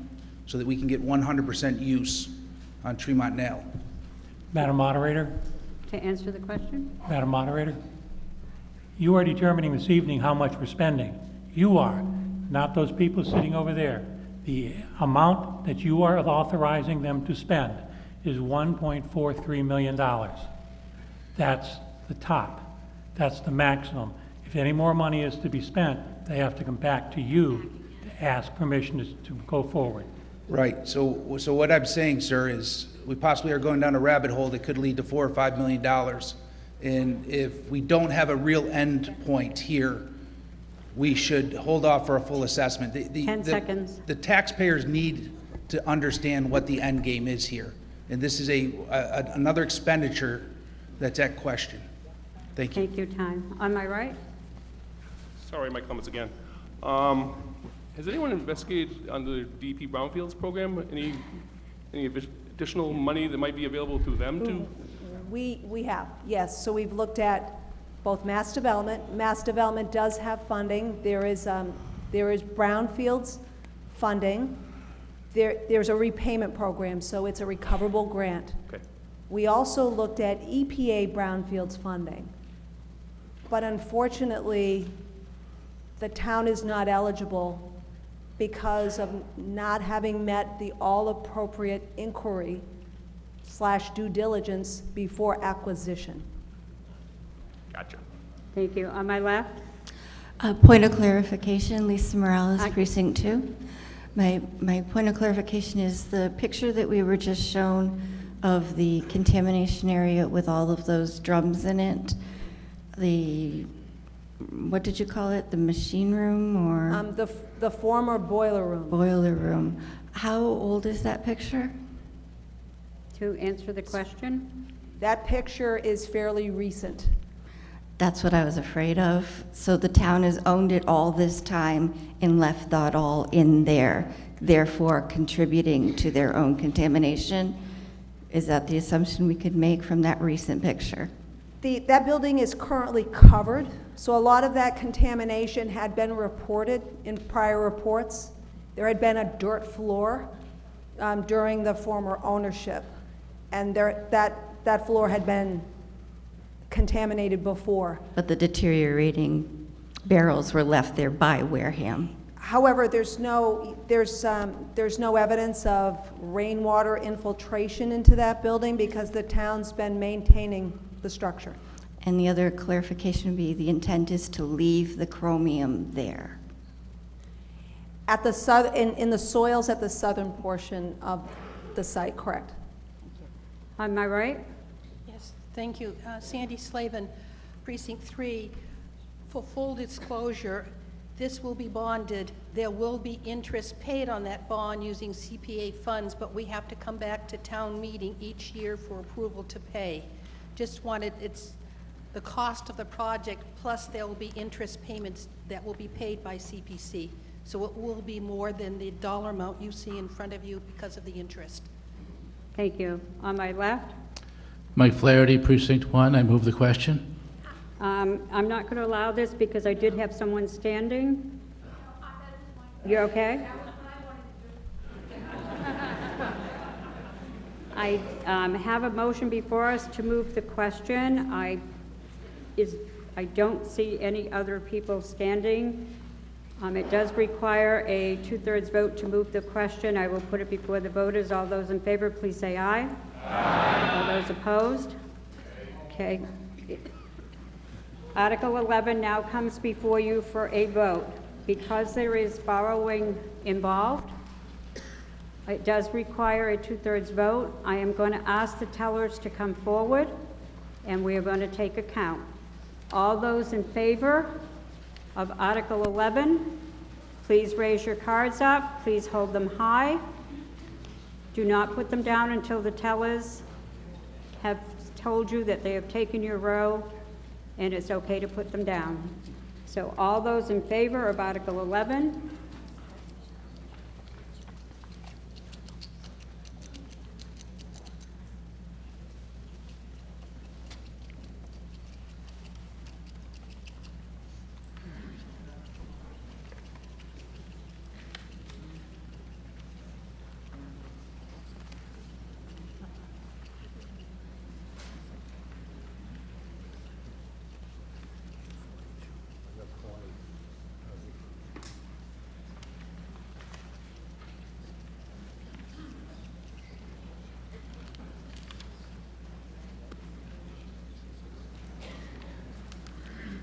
so that we can get 100% use on Tremont Nail? Madam Moderator, to answer the question? Madam Moderator, you are determining this evening how much we're spending. You are, not those people sitting over there. The amount that you are authorizing them to spend is $1.43 million. That's the top. That's the maximum. If any more money is to be spent, they have to come back to you to ask permission to go forward. Right. So what I'm saying, sir, is we possibly are going down a rabbit hole that could lead to $4 or $5 million. And if we don't have a real end point here, we should hold off for a full assessment. 10 seconds. The taxpayers need to understand what the end game is here. And this is another expenditure that's at question. Thank you. Take your time. On my right? Sorry, my comments again. Has anyone investigated on the DEP Brownfields program? Any additional money that might be available to them too? We have, yes. So we've looked at both mass development. Mass development does have funding. There is brownfields funding. There's a repayment program, so it's a recoverable grant. Okay. We also looked at EPA brownfields funding. But unfortunately, the town is not eligible because of not having met the all-appropriate inquiry / due diligence before acquisition. Gotcha. Thank you. On my left? Point of clarification, Lisa Morales, Precinct 2. My point of clarification is the picture that we were just shown of the contamination area with all of those drums in it, what did you call it, the machine room or? The former boiler room. Boiler room. How old is that picture? To answer the question? That picture is fairly recent. That's what I was afraid of. So the town has owned it all this time and left that all in there, therefore contributing to their own contamination. Is that the assumption we could make from that recent picture? That building is currently covered, so a lot of that contamination had been reported in prior reports. There had been a dirt floor during the former ownership, and that floor had been contaminated before. But the deteriorating barrels were left there by Wareham. However, there's no evidence of rainwater infiltration into that building because the town's been maintaining the structure. And the other clarification would be the intent is to leave the chromium there. At the in the soils at the southern portion of the site, correct. On my right? Yes, thank you. Sandy Slavin, Precinct 3. For full disclosure, this will be bonded. There will be interest paid on that bond using CPA funds, but we have to come back to town meeting each year for approval to pay. Just wanted, the cost of the project, plus there will be interest payments that will be paid by CPC. So it will be more than the dollar amount you see in front of you because of the interest. Thank you. On my left? Mike Flaherty, Precinct 1. I move the question. I'm not going to allow this because I did have someone standing. You're okay? I have a motion before us to move the question. I don't see any other people standing. It does require a 2/3 vote to move the question. I will put it before the voters. All those in favor, please say aye. Aye. All those opposed? Okay. Article 11 now comes before you for a vote. Because there is borrowing involved, it does require a 2/3 vote. I am going to ask the tellers to come forward, and we are going to take a count. All those in favor of Article 11, please raise your cards up. Please hold them high. Do not put them down until the tellers have told you that they have taken your row, and it's okay to put them down. So all those in favor of Article 11?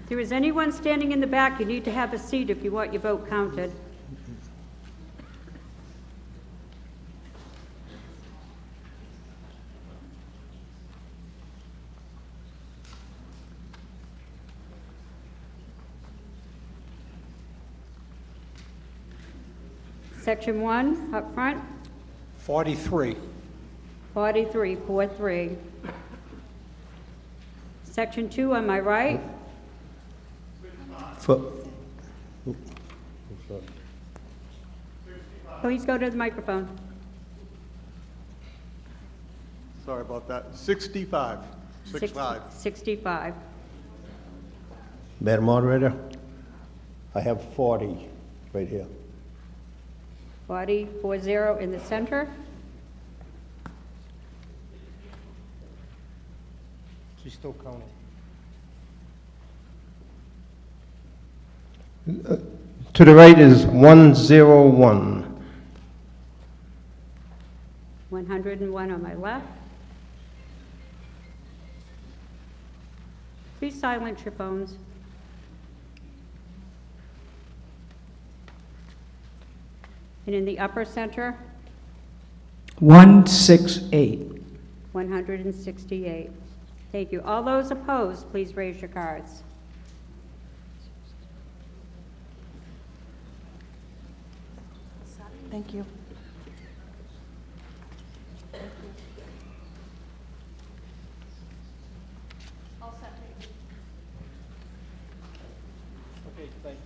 If there is anyone standing in the back, you need to have a seat if you want your vote counted. Section 1, up front. 43. 43, 4-3. Section 2 on my right. Please go to the microphone. Sorry about that. 65. 65. 65. Madam Moderator, I have 40 right here. 40, 4-0 in the center. She's still counting. To the right is 101. 101 on my left. Please silence your phones. And in the upper center, 168. 168. Thank you. All those opposed, please raise your cards. Thank you. Okay, thank you.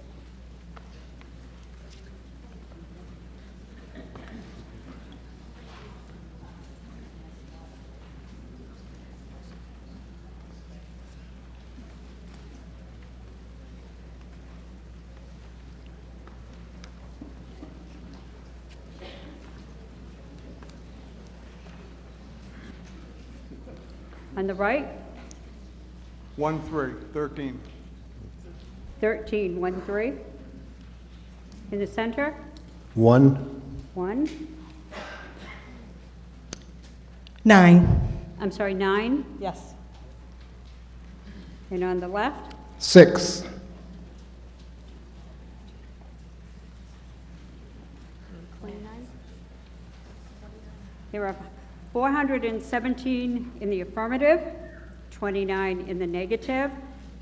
On the right, 13. 13, 1-3. In the center, 1. 1. 9. I'm sorry, 9. Yes. And on the left, 6. there are 417 in the affirmative, 29 in the negative.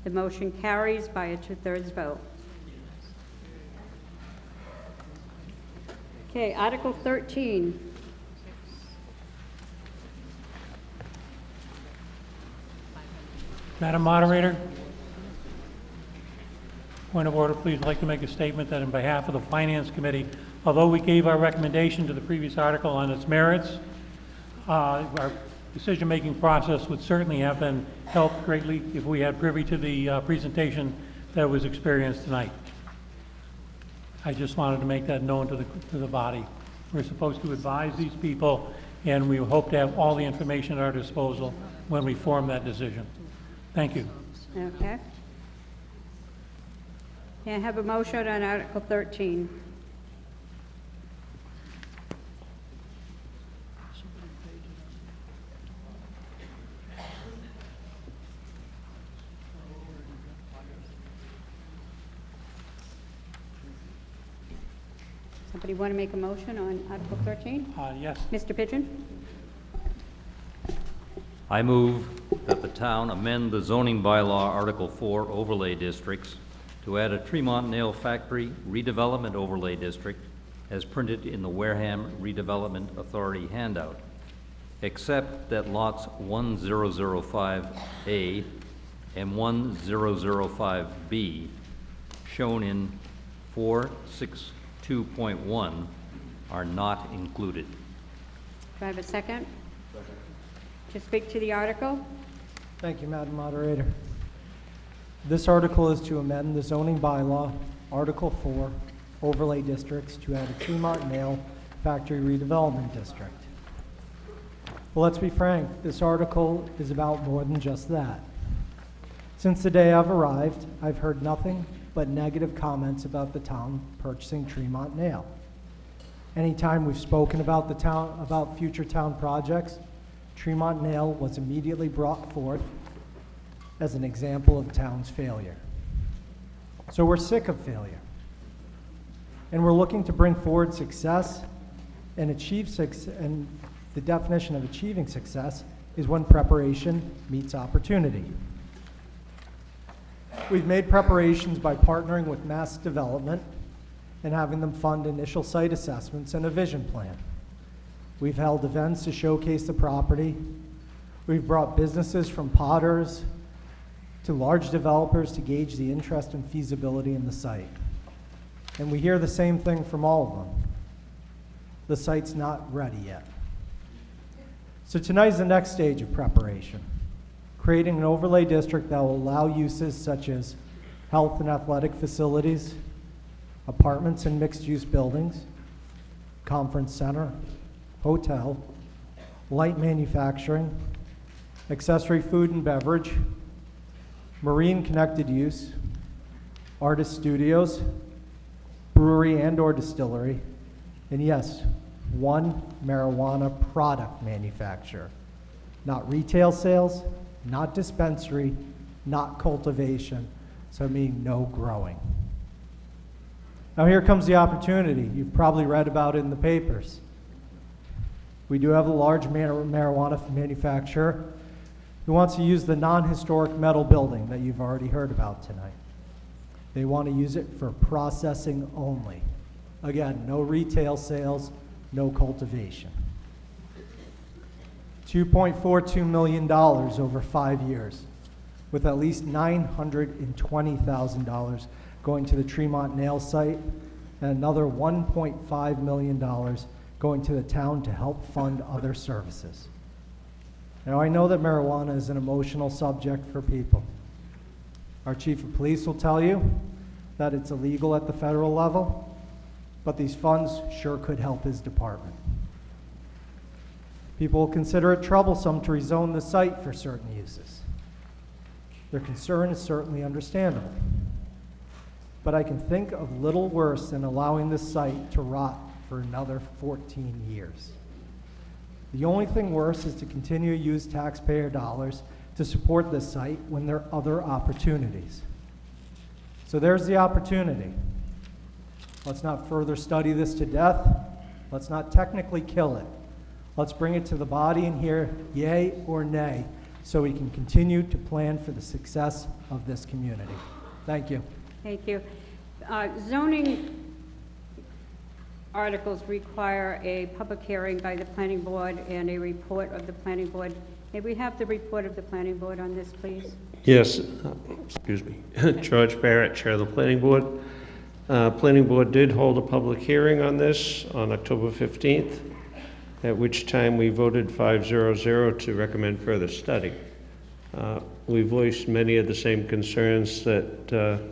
The motion carries by a 2/3 vote. Okay, Article 13. Madam Moderator, point of order, please. I'd like to make a statement that on behalf of the Finance Committee, although we gave our recommendation to the previous article on its merits, our decision-making process would certainly have been helped greatly if we had privy to the presentation that was experienced tonight. I just wanted to make that known to the body. We're supposed to advise these people, and we hope to have all the information at our disposal when we form that decision. Thank you. Okay. Can I have a motion on Article 13? Somebody want to make a motion on Article 13? Yes. Mr. Pigeon? I move that the town amend the zoning bylaw Article 4 overlay districts to add a Tremont Nail Factory redevelopment overlay district as printed in the Wareham Redevelopment Authority handout, except that lots 1005A and 1005B shown in 462.1 are not included. Do I have a second? To speak to the article? Thank you, Madam Moderator. This article is to amend the zoning bylaw, Article 4, overlay districts to add a Tremont Nail Factory redevelopment district. Well, let's be frank, this article is about more than just that. Since the day I've arrived, I've heard nothing but negative comments about the town purchasing Tremont Nail. Anytime we've spoken about the town, about future town projects, Tremont Nail was immediately brought forth as an example of town's failure. So we're sick of failure. And we're looking to bring forward success and achieve success, and the definition of achieving success is when preparation meets opportunity. We've made preparations by partnering with Mass Development and having them fund initial site assessments and a vision plan. We've held events to showcase the property. We've brought businesses from potters to large developers to gauge the interest and feasibility in the site. And we hear the same thing from all of them. The site's not ready yet. So tonight's the next stage of preparation, creating an overlay district that will allow uses such as health and athletic facilities, apartments and mixed-use buildings, conference center, hotel, light manufacturing, accessory food and beverage, marine connected use, artist studios, brewery and/or distillery, and yes, one marijuana product manufacturer. Not retail sales, not dispensary, not cultivation, so meaning no growing. Now here comes the opportunity. You've probably read about it in the papers. We do have a large marijuana manufacturer who wants to use the non-historic metal building that you've already heard about tonight. They want to use it for processing only. Again, no retail sales, no cultivation. $2.42 million over 5 years, with at least $920,000 going to the Tremont Nail site and another $1.5 million going to the town to help fund other services. Now, I know that marijuana is an emotional subject for people. Our chief of police will tell you that it's illegal at the federal level, but these funds sure could help his department. People will consider it troublesome to rezone the site for certain uses. Their concern is certainly understandable. But I can think of little worse than allowing this site to rot for another 14 years. The only thing worse is to continue to use taxpayer dollars to support this site when there are other opportunities. So there's the opportunity. Let's not further study this to death. Let's not technically kill it. Let's bring it to the body and hear yay or nay so we can continue to plan for the success of this community. Thank you. Thank you. Zoning articles require a public hearing by the planning board and a report of the planning board May we have the report of the planning board on this, please? Yes, excuse me. George Barrett, Chair of the Planning Board. Planning Board did hold a public hearing on this on October 15th, at which time we voted 5-0-0 to recommend further study. We voiced many of the same concerns that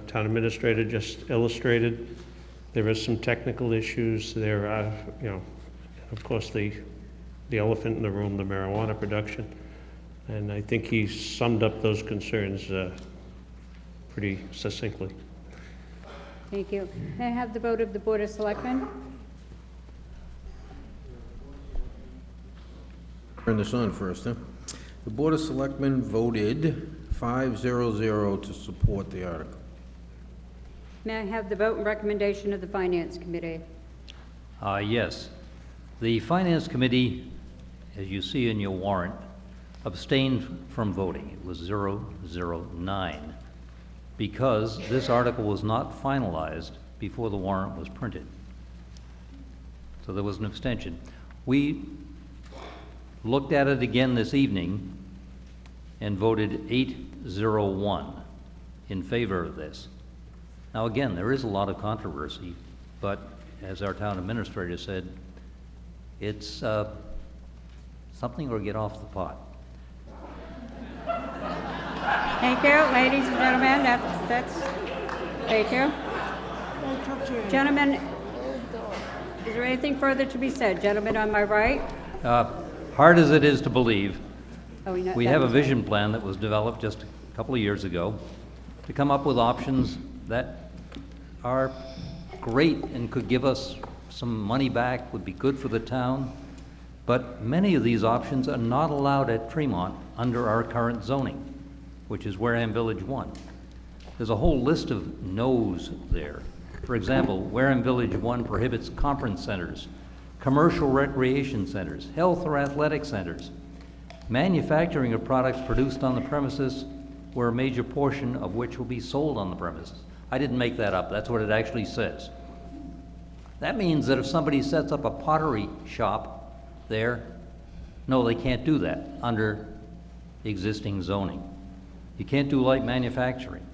Town Administrator just illustrated. There are some technical issues. There are, of course, the elephant in the room, the marijuana production. And I think he summed up those concerns pretty succinctly. Thank you. May I have the vote of the Board of Selectmen? Turn this on first, huh? The Board of Selectmen voted 5-0-0 to support the article. May I have the vote and recommendation of the Finance Committee? Yes. The Finance Committee, as you see in your warrant, abstained from voting. It was 0-0-9 because this article was not finalized before the warrant was printed. So there was an abstention. We looked at it again this evening and voted 8-0-1 in favor of this. Now again, there is a lot of controversy, but as our town administrator said, it's something or get off the pot. Thank you, ladies and gentlemen. Thank you. Gentlemen, is there anything further to be said? Gentlemen on my right? Hard as it is to believe, we have a was vision plan that was developed just a couple of years ago to come up with options that are great and could give us some money back, would be good for the town, but many of these options are not allowed at Tremont under our current zoning, which is Wareham Village 1. There's a whole list of no's there. For example, Wareham Village 1 prohibits conference centers, commercial recreation centers, health or athletic centers, manufacturing of products produced on the premises where a major portion of which will be sold on the premises. I didn't make that up, that's what it actually says. That means that if somebody sets up a pottery shop there, no, they can't do that under existing zoning. You can't do light manufacturing.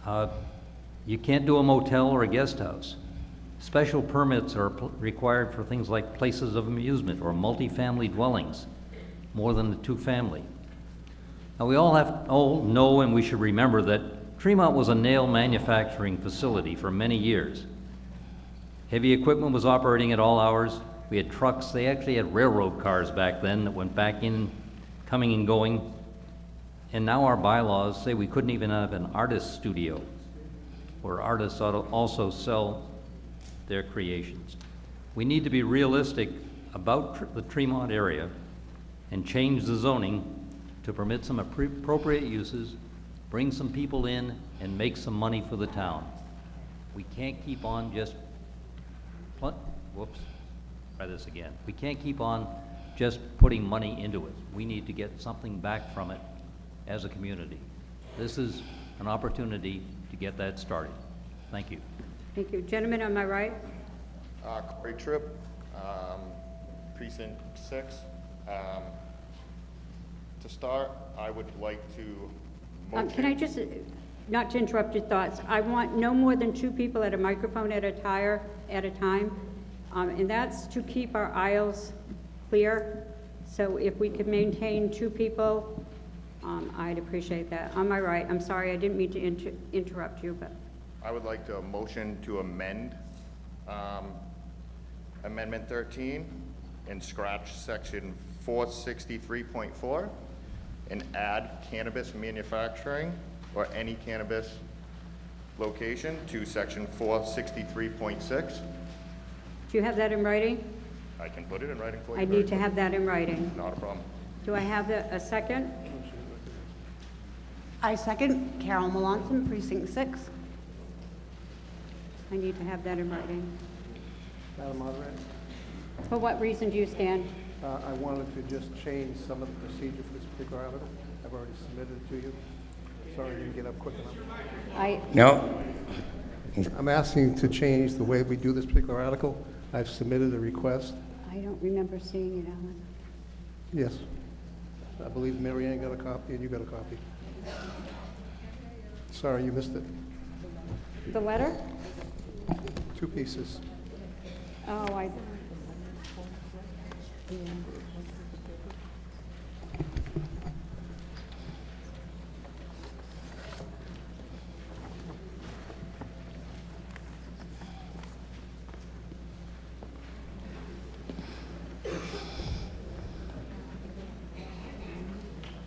You can't do a motel or a guest house. Special permits are required for things like places of amusement or multifamily dwellings, more than the two-family. Now we all know and we should remember that Tremont was a nail manufacturing facility for many years. Heavy equipment was operating at all hours. We had trucks. They actually had railroad cars back then that went back in, coming and going. And now our bylaws say we couldn't even have an artist studio where artists ought to also sell their creations. We need to be realistic about the Tremont area and change the zoning to permit some appropriate uses, bring some people in, and make some money for the town. We can't keep on just, try this again. We can't keep on just putting money into it. We need to get something back from it as a community. This is an opportunity to get that started. Thank you. Thank you. Gentleman on my right? Corey Tripp, Precinct 6. To start, I would like to Can I just, not to interrupt your thoughts, I want no more than 2 people at a microphone at a time, and that's to keep our aisles clear. So if we could maintain 2 people, I'd appreciate that. On my right, I'm sorry, I didn't mean to interrupt you, but. I would like to motion to amend Amendment 13 and scratch Section 463.4 and add cannabis manufacturing or any cannabis location to Section 463.6. Do you have that in writing? I can put it in writing for you. I need to have that in writing. Not a problem. Do I have a second? I second. Carol Melanson, Precinct 6. I need to have that in writing. Madam Moderator, For what reason do you stand? I wanted to just change some of the procedure for this particular article. I've already submitted it to you. Sorry I didn't get up quick enough. No. I'm asking to change the way we do this particular article. I've submitted a request. I don't remember seeing it, Alan. Yes. I believe Mary Ann got a copy and you got a copy. Sorry, you missed it. The letter? 2 pieces. Oh, I...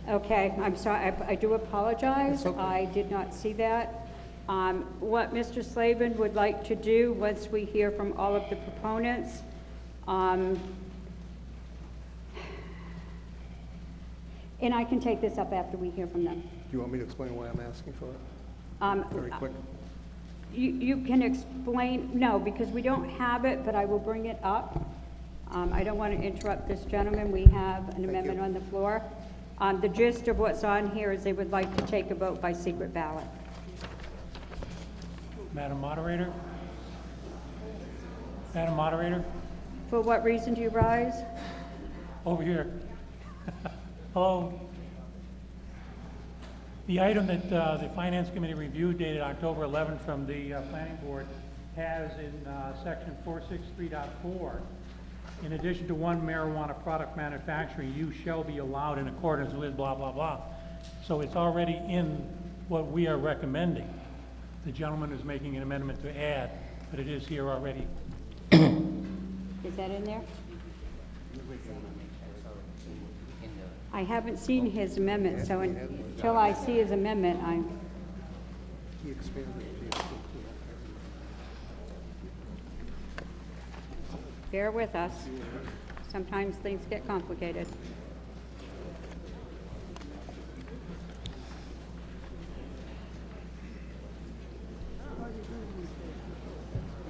Okay, I'm sorry, I do apologize. I did not see that. What Mr. Slavin would like to do, once we hear from all of the proponents, and I can take this up after we hear from them. Do you want me to explain why I'm asking for it? Very quick. You can explain, no, because we don't have it, but I will bring it up. I don't want to interrupt this gentleman. We have an amendment on the floor. The gist of what's on here is they would like to take a vote by secret ballot. Madam Moderator? Madam Moderator? For what reason do you rise? Over here. Hello. The item that the Finance Committee reviewed dated October 11 from the Planning Board has in section 463.4, in addition to one marijuana product manufacturing, use shall be allowed in accordance with blah, blah, blah. So it's already in what we are recommending. The gentleman is making an amendment to add, but it is here already. Is that in there? I haven't seen his amendment, so until I see his amendment, I'm... He expanded it. Bear with us. Sometimes things get complicated.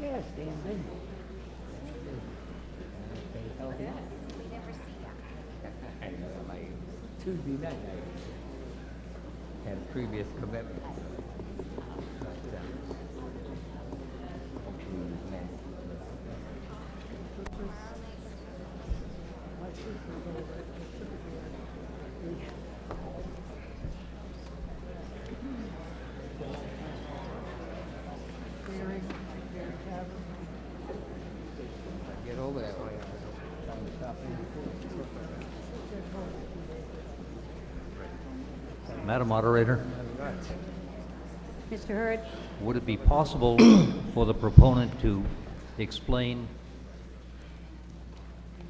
Yes, Dan. Tuesday night, I had a previous commitment. Get over that way. Madam Moderator, Mr. Hurd? would it be possible for the proponent to explain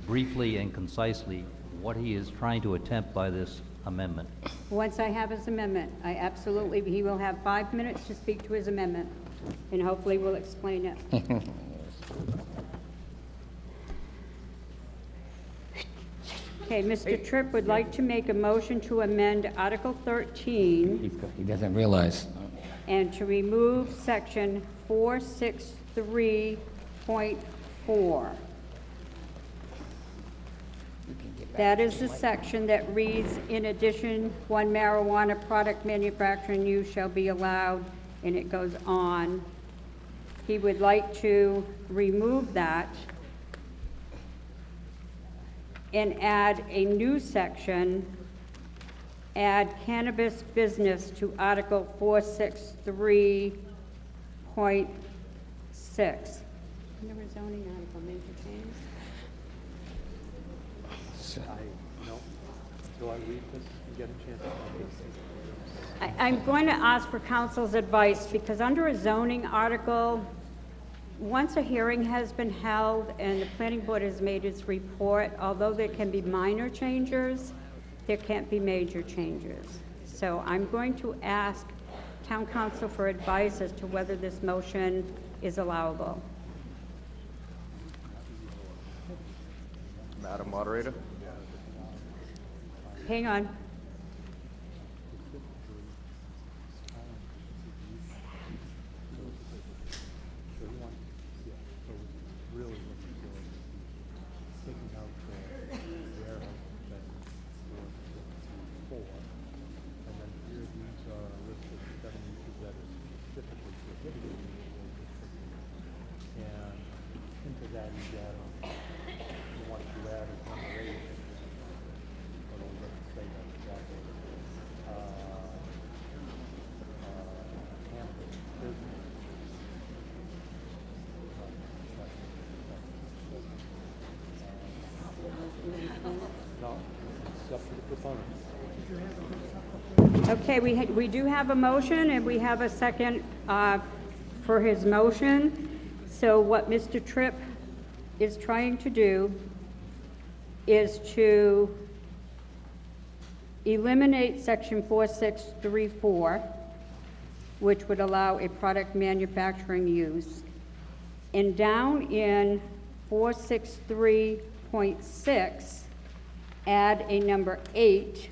briefly and concisely what he is trying to attempt by this amendment? Once I have his amendment, he will have 5 minutes to speak to his amendment, and hopefully we'll explain it. Okay, Mr. Tripp would like to make a motion to amend Article 13 He doesn't realize. and to remove section 463.4. That is the section that reads, in addition, one marijuana product manufacturing use shall be allowed, and it goes on. He would like to remove that and add a new section, add cannabis business to Article 463.6. Under zoning article, major change. No. Do I read this and get a chance to read this? I'm going to ask for council's advice, because under a zoning article, once a hearing has been held and the planning board has made its report, although there can be minor changes, there can't be major changes. So I'm going to ask town council for advice as to whether this motion is allowable. Madam Moderator? Hang on. Okay, we do have a motion, and we have a second for his motion. So what Mr. Tripp is trying to do is to eliminate section 4634, which would allow a product manufacturing use. And down in 463.6, add a number 8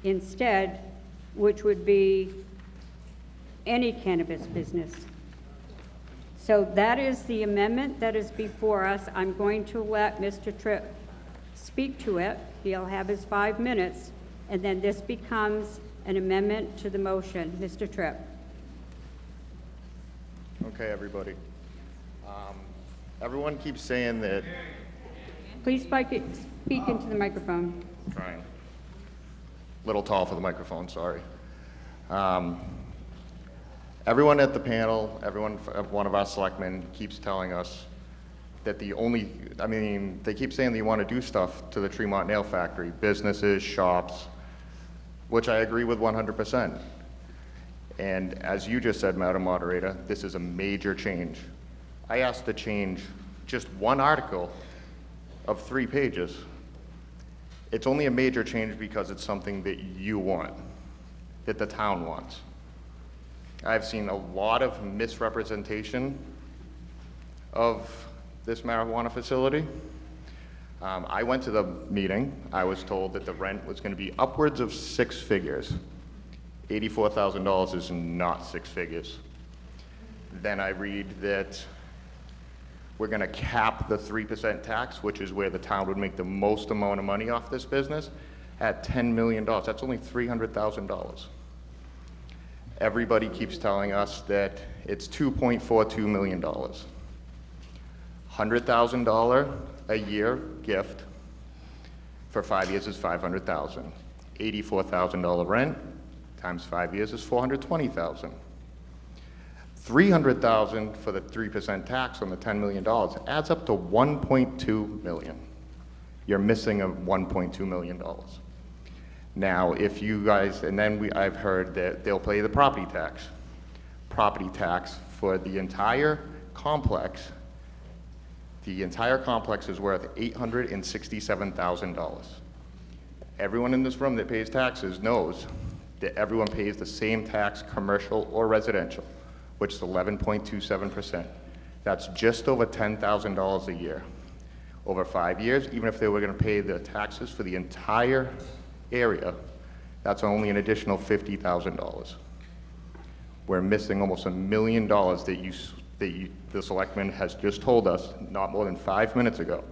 instead, which would be any cannabis business. So that is the amendment that is before us. I'm going to let Mr. Tripp speak to it. He'll have his 5 minutes, and then this becomes an amendment to the motion. Mr. Tripp. Okay, everybody. Everyone keeps saying that. Please speak into the microphone. Trying. Little tall for the microphone, sorry. Everyone at the panel, one of our selectmen keeps telling us that they keep saying they want to do stuff to the Tremont Nail Factory, businesses, shops, which I agree with 100%. And as you just said, Madam Moderator, this is a major change. I asked to change just one article of 3 pages. It's only a major change because it's something that you want, that the town wants. I've seen a lot of misrepresentation of this marijuana facility. I went to the meeting. I was told that the rent was going to be upwards of 6 figures. $84,000 is not 6 figures. Then I read that we're going to cap the 3% tax, which is where the town would make the most amount of money off this business, at $10 million. That's only $300,000. Everybody keeps telling us that it's $2.42 million. $100,000 a year gift for 5 years is $500,000. $84,000 rent times 5 years is $420,000. $300,000 for the 3% tax on the $10 million adds up to $1.2 million. You're missing a $1.2 million. Now, if you guys, and then I've heard that they'll pay the property tax. Property tax for the entire complex. The entire complex is worth $867,000. Everyone in this room that pays taxes knows that everyone pays the same tax, commercial or residential, which is 11.27%. That's just over $10,000 a year. Over 5 years, even if they were going to pay the taxes for the entire area, that's only an additional $50,000. We're missing almost $1 million that the selectman has just told us not more than 5 minutes ago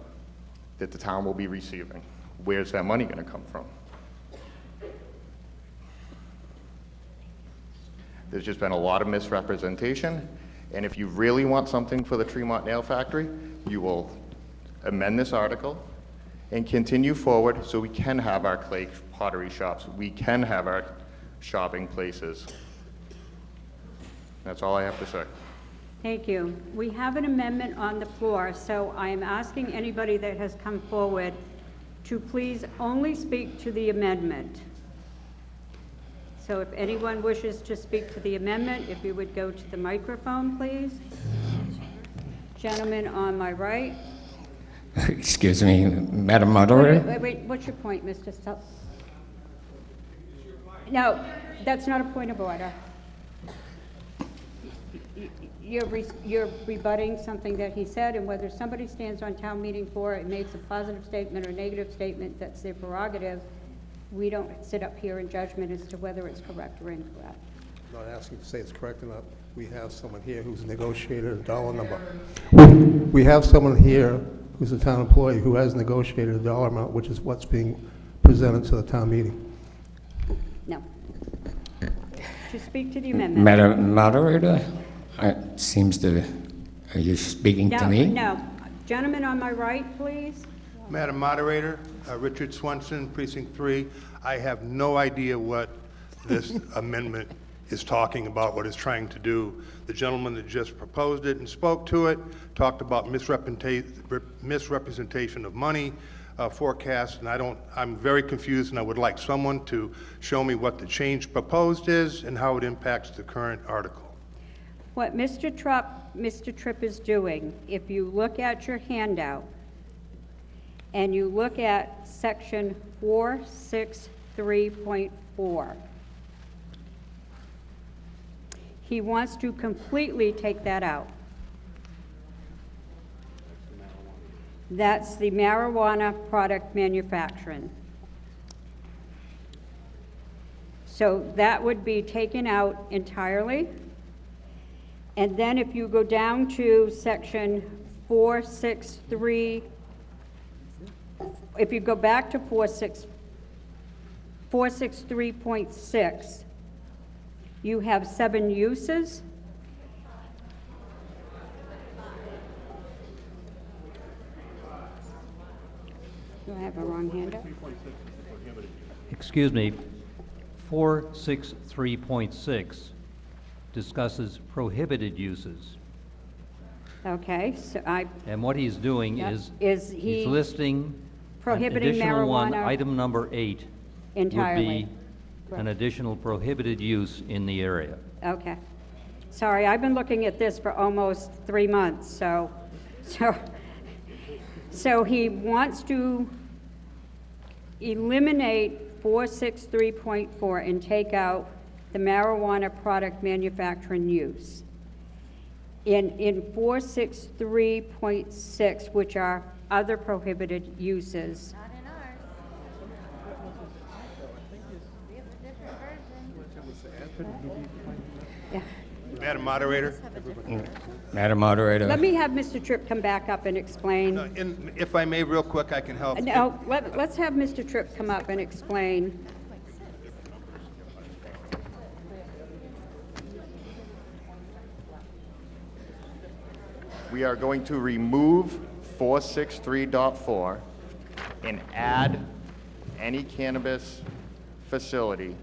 that the town will be receiving. Where's that money going to come from? There's just been a lot of misrepresentation, and if you really want something for the Tremont Nail Factory, you will amend this article and continue forward so we can have our clay pottery shops, we can have our shopping places. That's all I have to say. Thank you. We have an amendment on the floor, so I am asking anybody that has come forward to please only speak to the amendment. So if anyone wishes to speak to the amendment, if you would go to the microphone, please. Gentleman on my right. Excuse me, Madam Moderator? Wait, what's your point, Mr. Stubbs? No, that's not a point of order. You're rebutting something that he said, and whether somebody stands on town meeting floor and makes a positive statement or negative statement, that's their prerogative. We don't sit up here in judgment as to whether it's correct or incorrect. I'm not asking to say it's correct or not. We have someone here who's negotiated a dollar number. We have someone here who's a town employee who has negotiated a dollar amount, which is what's being presented to the town meeting. No. To speak to the amendment. Madam Moderator, it seems to, are you speaking to me? No. Gentleman on my right, please. Madam Moderator, Richard Swenson, Precinct 3. I have no idea what this amendment is talking about, what it's trying to do. The gentleman that just proposed it and spoke to it talked about misrepresentation of money. forecast, and I'm very confused, and I would like someone to show me what the change proposed is and how it impacts the current article. What Mr. Tripp is doing, if you look at your handout and you look at section 463.4, he wants to completely take that out. That's the marijuana product manufacturing. So that would be taken out entirely. And then if you go down to section 463, if you go back to 463.6, you have 7 uses. Do I have a wrong handout? Excuse me, 463.6 discusses prohibited uses. Okay, so And what he's doing Yep. is he he's listing prohibiting an additional one, marijuana item number 8 entirely. would be an additional prohibited use in the area. Okay. Sorry, I've been looking at this for almost 3 months, so he wants to eliminate 463.4 and take out the marijuana product manufacturing use. In 463.6, which are other prohibited uses. Not in ours. We have a different version. Yeah. Madam Moderator? Madam Moderator. Let me have Mr. Tripp come back up and explain. And if I may, real quick, I can help. No, let's have Mr. Tripp come up and explain. We are going to remove 463.4 and add any cannabis facility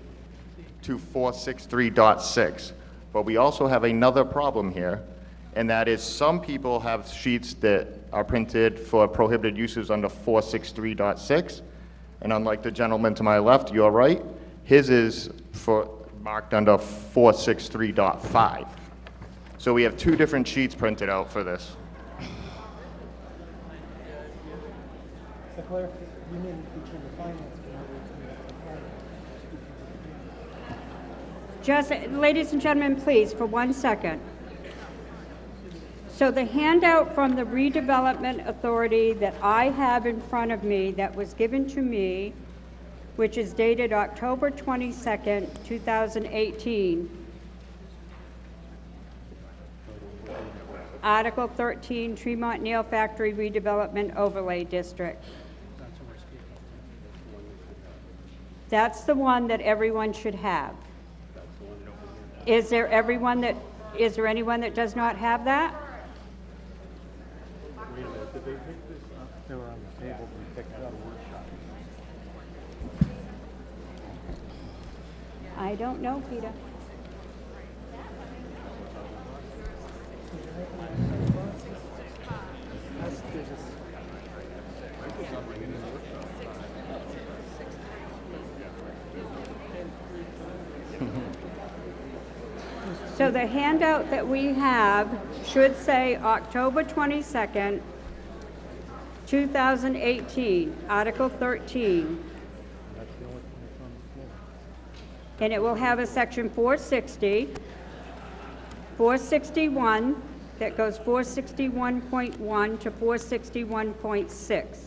to 463.6. But we also have another problem here, and that is some people have sheets that are printed for prohibited uses under 463.6, and unlike the gentleman to my left, you're right, his is marked under 463.5. So we have 2 different sheets printed out for this. The clarification, you mean between the finance committee Just, ladies and gentlemen, please, for 1 second. So the handout from the Redevelopment Authority that I have in front of me, that was given to me, which is dated October 22nd, 2018, Article 13, Tremont Nail Factory Redevelopment Overlay District. That's the one that everyone should have. Is there anyone that does not have that? They were on the table, we picked it up. I don't know, Peter. So the handout that we have should say October 22nd, 2018, Article 13. And it will have a section 460, 461, that goes 461.1 to 461.6.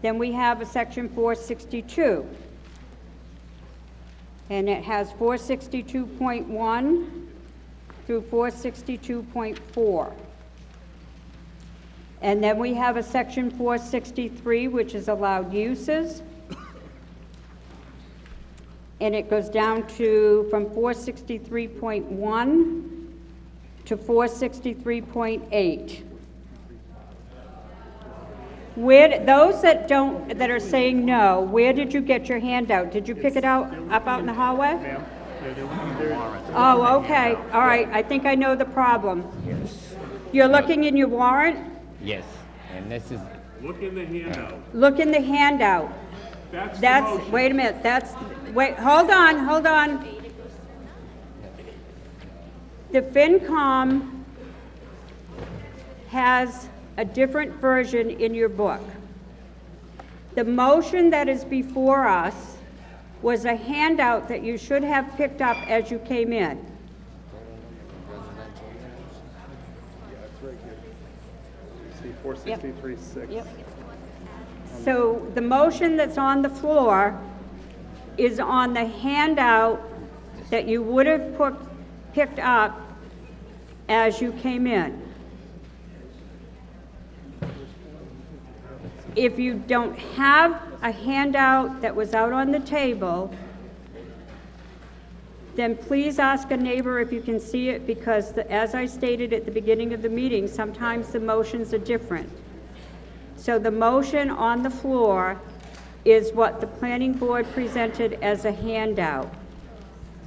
Then we have a section 462. And it has 462.1 through 462.4. And then we have a section 463, which is allowed uses. And it goes down to from 463.1 to 463.8. Those that are saying no, where did you get your handout? Did you pick it out in the hallway? Oh, okay. All right. I think I know the problem. Yes. You're looking in your warrant? Yes. And this is Look in the handout. Look in the handout. That's the That's, motion. wait a minute, wait, hold on. The FinCom has a different version in your book. The motion that is before us was a handout that you should have picked up as you came in. See, 463.6. Yep. So the motion that's on the floor is on the handout that you would have picked up as you came in. If you don't have a handout that was out on the table, then please ask a neighbor if you can see it, because as I stated at the beginning of the meeting, sometimes the motions are different. So the motion on the floor is what the planning board presented as a handout.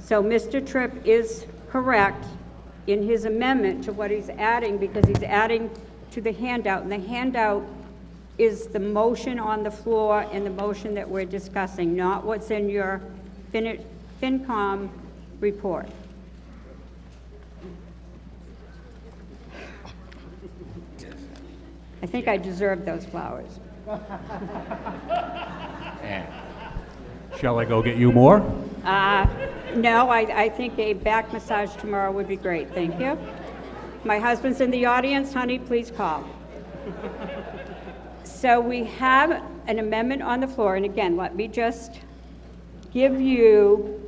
So Mr. Tripp is correct in his amendment to what he's adding, because he's adding to the handout, and the handout is the motion on the floor and the motion that we're discussing, not what's in your FinCom report. I think I deserve those flowers. Shall I go get you more? No, I think a back massage tomorrow would be great, thank you. My husband's in the audience, honey, please call. So we have an amendment on the floor, and again, let me just give you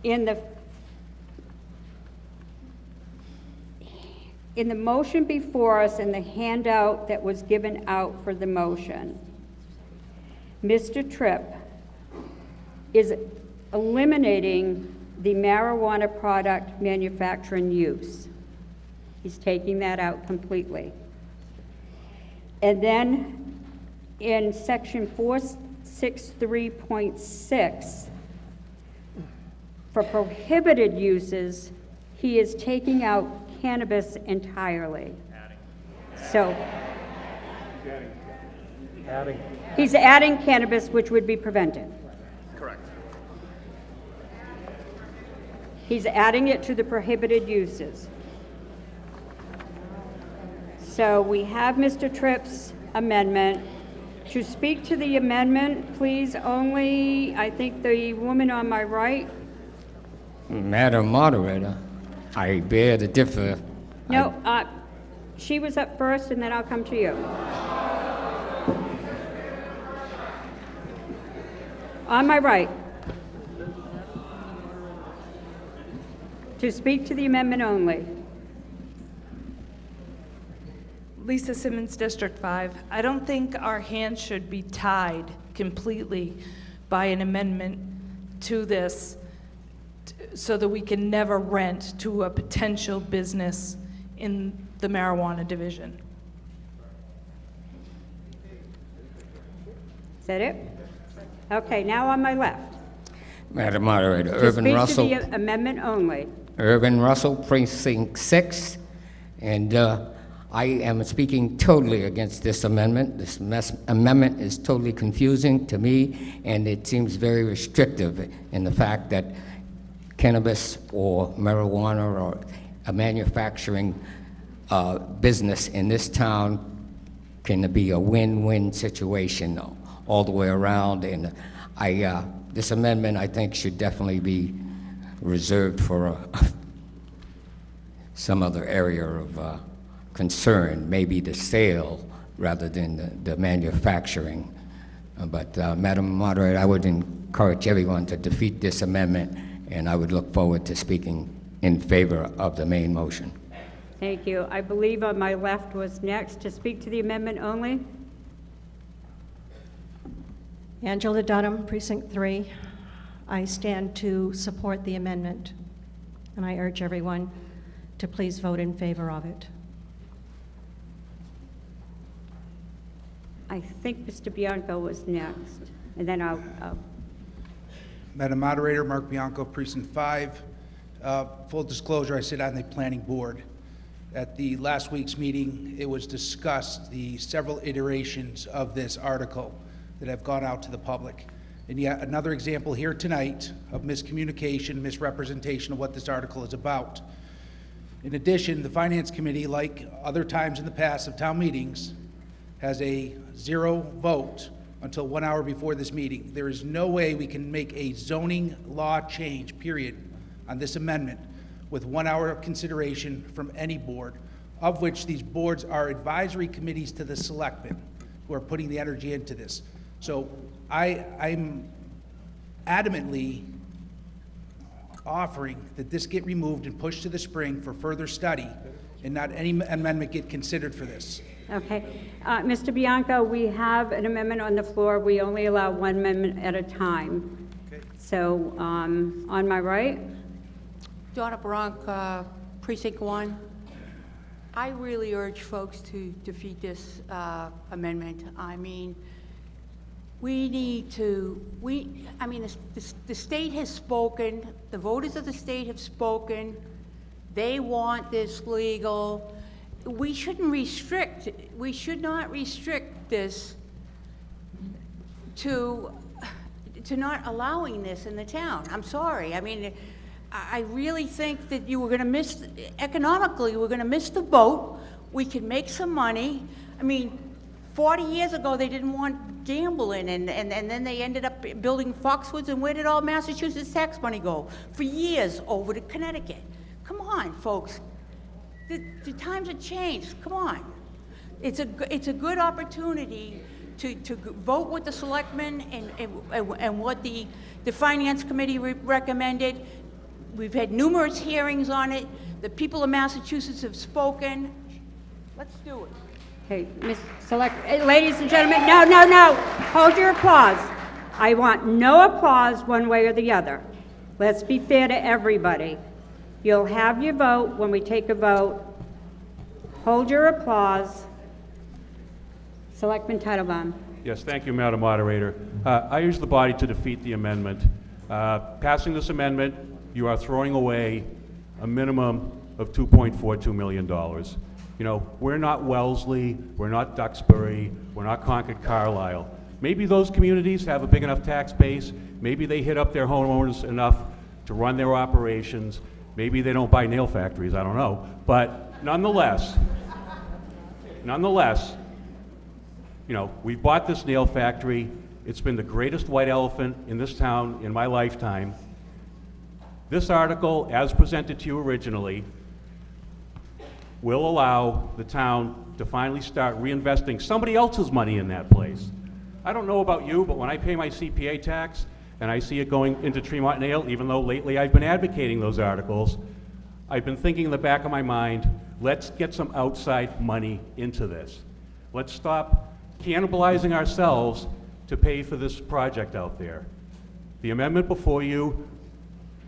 in the motion before us and the handout that was given out for the motion, Mr. Tripp is eliminating the marijuana product manufacturing use. He's taking that out completely. And then in section 463.6, for prohibited uses, he is taking out cannabis entirely. So he's adding cannabis, which would be prevented. Correct. He's adding it to the prohibited uses. So we have Mr. Tripp's amendment. To speak to the amendment, please only, I think the woman on my right. Madam Moderator, I bear to differ. No, she was up first, and then I'll come to you. On my right. To speak to the amendment only. Lisa Simmons, District 5. I don't think our hands should be tied completely by an amendment to this so that we can never rent to a potential business in the marijuana division. Is that it? Okay, now on my left. Madam Moderator, To Irvin speak Russell. to the amendment only. Irvin Russell, Precinct 6, and I am speaking totally against this amendment. This amendment is totally confusing to me, and it seems very restrictive in the fact that cannabis or marijuana or a manufacturing business in this town can be a win-win situation all the way around, and this amendment, I think, should definitely be reserved for some other area of concern, maybe the sale rather than the manufacturing. But Madam Moderator, I would encourage everyone to defeat this amendment, and I would look forward to speaking in favor of the main motion. Thank you. I believe on my left was next. To speak to the amendment only. Angela Dunham, Precinct 3. I stand to support the amendment, and I urge everyone to please vote in favor of it. I think Mr. Bianco was next, and then I'll Madam Moderator, Mark Bianco, Precinct 5. Full disclosure, I sit on the planning board. At the last week's meeting, it was discussed the several iterations of this article that have gone out to the public. And yet another example here tonight of miscommunication, misrepresentation of what this article is about. In addition, the Finance Committee, like other times in the past of town meetings, has a 0 vote until 1 hour before this meeting. There is no way we can make a zoning law change, period, on this amendment with 1 hour of consideration from any board, of which these boards are advisory committees to the selectmen who are putting the energy into this. So I'm adamantly offering that this get removed and pushed to the spring for further study and not any amendment get considered for this. Okay. Mr. Bianco, we have an amendment on the floor. We only allow one amendment at a time. Okay. So, on my right? Donna Barank, Precinct 1. I really urge folks to defeat this amendment. I mean, we need to, the state has spoken, the voters of the state have spoken, they want this legal. We shouldn't restrict, we should not restrict this to not allowing this in the town. I'm sorry. I mean, I really think that you were going to miss, economically, we're going to miss the boat. We can make some money. I mean, 40 years ago, they didn't want gambling, and then they ended up building Foxwoods, and where did all Massachusetts tax money go? For years, over to Connecticut. Come on, folks. The times have changed. Come on. It's a good opportunity to vote with the selectmen and what the Finance Committee recommended. We've had numerous hearings on it. The people of Massachusetts have spoken. Let's do it. Okay, ladies and gentlemen, no. Hold your applause. I want no applause one way or the other. Let's be fair to everybody. You'll have your vote when we take a vote. Hold your applause. Selectman Titlebaum. Yes, thank you, Madam Moderator. I urge the body to defeat the amendment. Passing this amendment, you are throwing away a minimum of $2.42 million. You know, we're not Wellesley, we're not Duxbury, we're not Concord Carlisle. Maybe those communities have a big enough tax base, maybe they hit up their homeowners enough to run their operations, maybe they don't buy nail factories, I don't know. But nonetheless, you know, we bought this nail factory. It's been the greatest white elephant in this town in my lifetime. This article, as presented to you originally, will allow the town to finally start reinvesting somebody else's money in that place. I don't know about you, but when I pay my CPA tax and I see it going into Tremont Nail, even though lately I've been advocating those articles, I've been thinking in the back of my mind, let's get some outside money into this. Let's stop cannibalizing ourselves to pay for this project out there. The amendment before you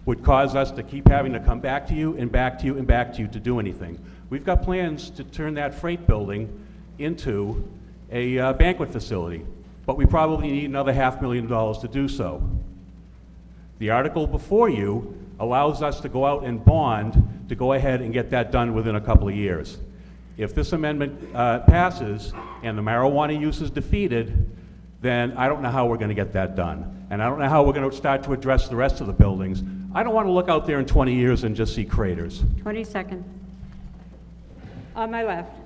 would cause us to keep having to come back to you and back to you and back to you to do anything. We've got plans to turn that freight building into a banquet facility, but we probably need another $500,000 to do so. The article before you allows us to go out and bond to go ahead and get that done within a couple of years. If this amendment passes and the marijuana use is defeated, then I don't know how we're going to get that done. And I don't know how we're going to start to address the rest of the buildings. I don't want to look out there in 20 years and just see craters. 20 seconds. On my left.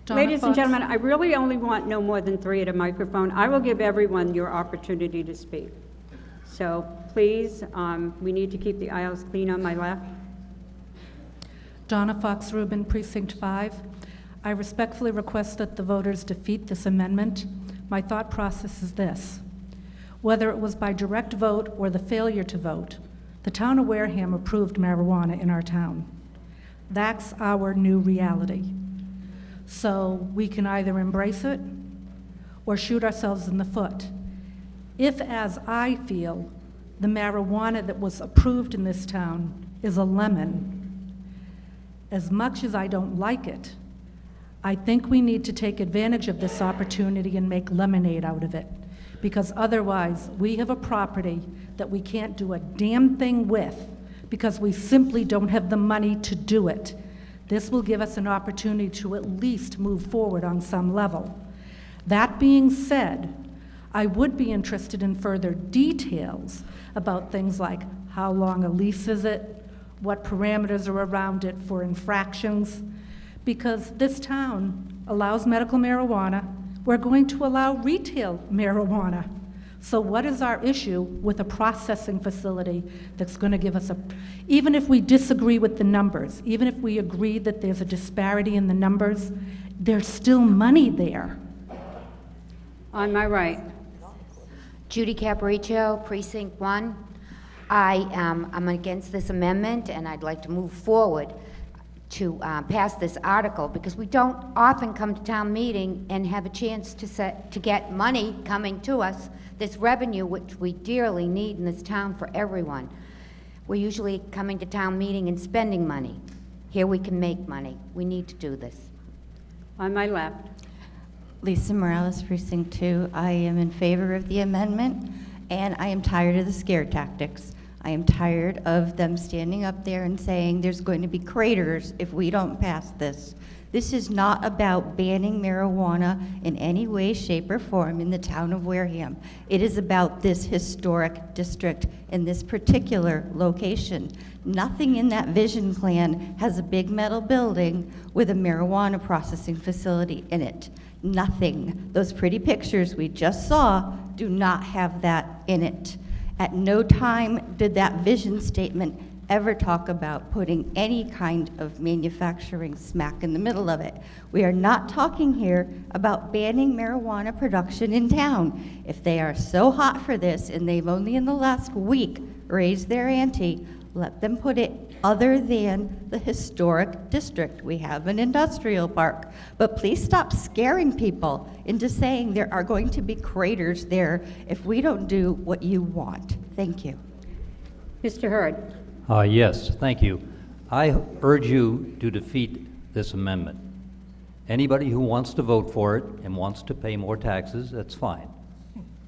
Donna Ladies and Fox. gentlemen, I really only want no more than 3 at a microphone. I will give everyone your opportunity to speak. So please, we need to keep the aisles clean on my left. Donna Fox Rubin, Precinct 5. I respectfully request that the voters defeat this amendment. My thought process is this. Whether it was by direct vote or the failure to vote, the town of Wareham approved marijuana in our town. That's our new reality. So we can either embrace it or shoot ourselves in the foot. If, as I feel, the marijuana that was approved in this town is a lemon, as much as I don't like it, I think we need to take advantage of this opportunity and make lemonade out of it, because otherwise we have a property that we can't do a damn thing with because we simply don't have the money to do it. This will give us an opportunity to at least move forward on some level. That being said, I would be interested in further details about things like how long a lease is it, what parameters are around it for infractions, because this town allows medical marijuana. We're going to allow retail marijuana. So what is our issue with a processing facility that's going to give us even if we disagree with the numbers, even if we agree that there's a disparity in the numbers, there's still money there. On my right. Judy Capriccio, Precinct 1. I'm against this amendment, and I'd like to move forward to pass this article, because we don't often come to town meeting and have a chance to get money coming to us, this revenue which we dearly need in this town for everyone. We're usually coming to town meeting and spending money. Here we can make money. We need to do this. On my left. Lisa Morales, Precinct 2. I am in favor of the amendment, and I am tired of the scare tactics. I am tired of them standing up there and saying there's going to be craters if we don't pass this. This is not about banning marijuana in any way, shape, or form in the town of Wareham. It is about this historic district in this particular location. Nothing in that vision plan has a big metal building with a marijuana processing facility in it. Nothing. Those pretty pictures we just saw do not have that in it. At no time did that vision statement ever talk about putting any kind of manufacturing smack in the middle of it. We are not talking here about banning marijuana production in town. If they are so hot for this and they've only in the last week raised their ante, let them put it other than the historic district. We have an industrial park. But please stop scaring people into saying there are going to be craters there if we don't do what you want. Thank you. Mr. Hurd. Yes, thank you. I urge you to defeat this amendment. Anybody who wants to vote for it and wants to pay more taxes, that's fine.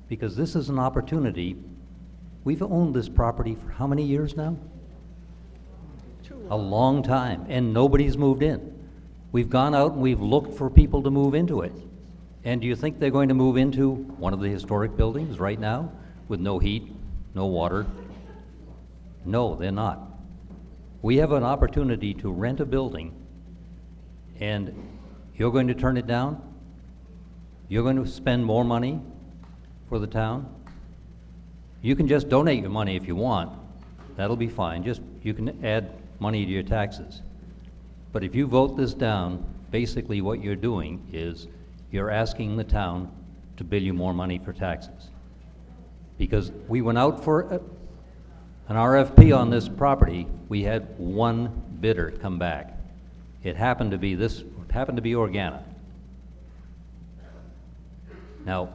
Because this is an opportunity. We've owned this property for how many years now? A long time, and nobody's moved in. We've gone out and we've looked for people to move into it. And do you think they're going to move into one of the historic buildings right now with no heat, no water? No, they're not. We have an opportunity to rent a building, and you're going to turn it down? You're going to spend more money for the town? You can just donate your money if you want. That'll be fine. Just, you can add money to your taxes. But if you vote this down, basically what you're doing is you're asking the town to bill you more money for taxes. Because we went out for an RFP on this property, we had one bidder come back. It happened to be Organa. Now,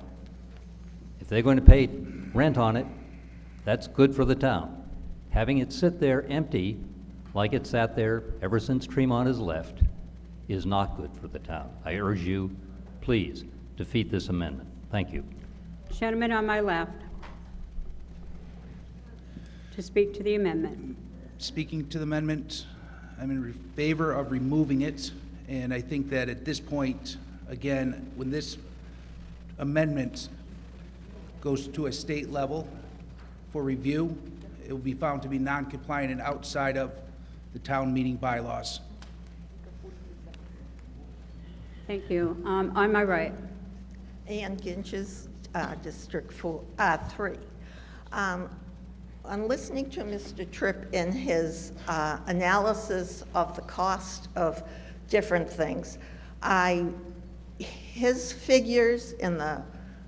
if they're going to pay rent on it, that's good for the town. Having it sit there empty, like it sat there ever since Tremont has left, is not good for the town. I urge you, please, defeat this amendment. Thank you. Gentleman on my left. To speak to the amendment. Speaking to the amendment, I'm in favor of removing it, and I think that at this point, again, when this amendment goes to a state level for review, it will be found to be non-compliant and outside of the town meeting bylaws. Thank you. On my right. Ann Ginches, District 3. On listening to Mr. Tripp in his analysis of the cost of different things, his figures in the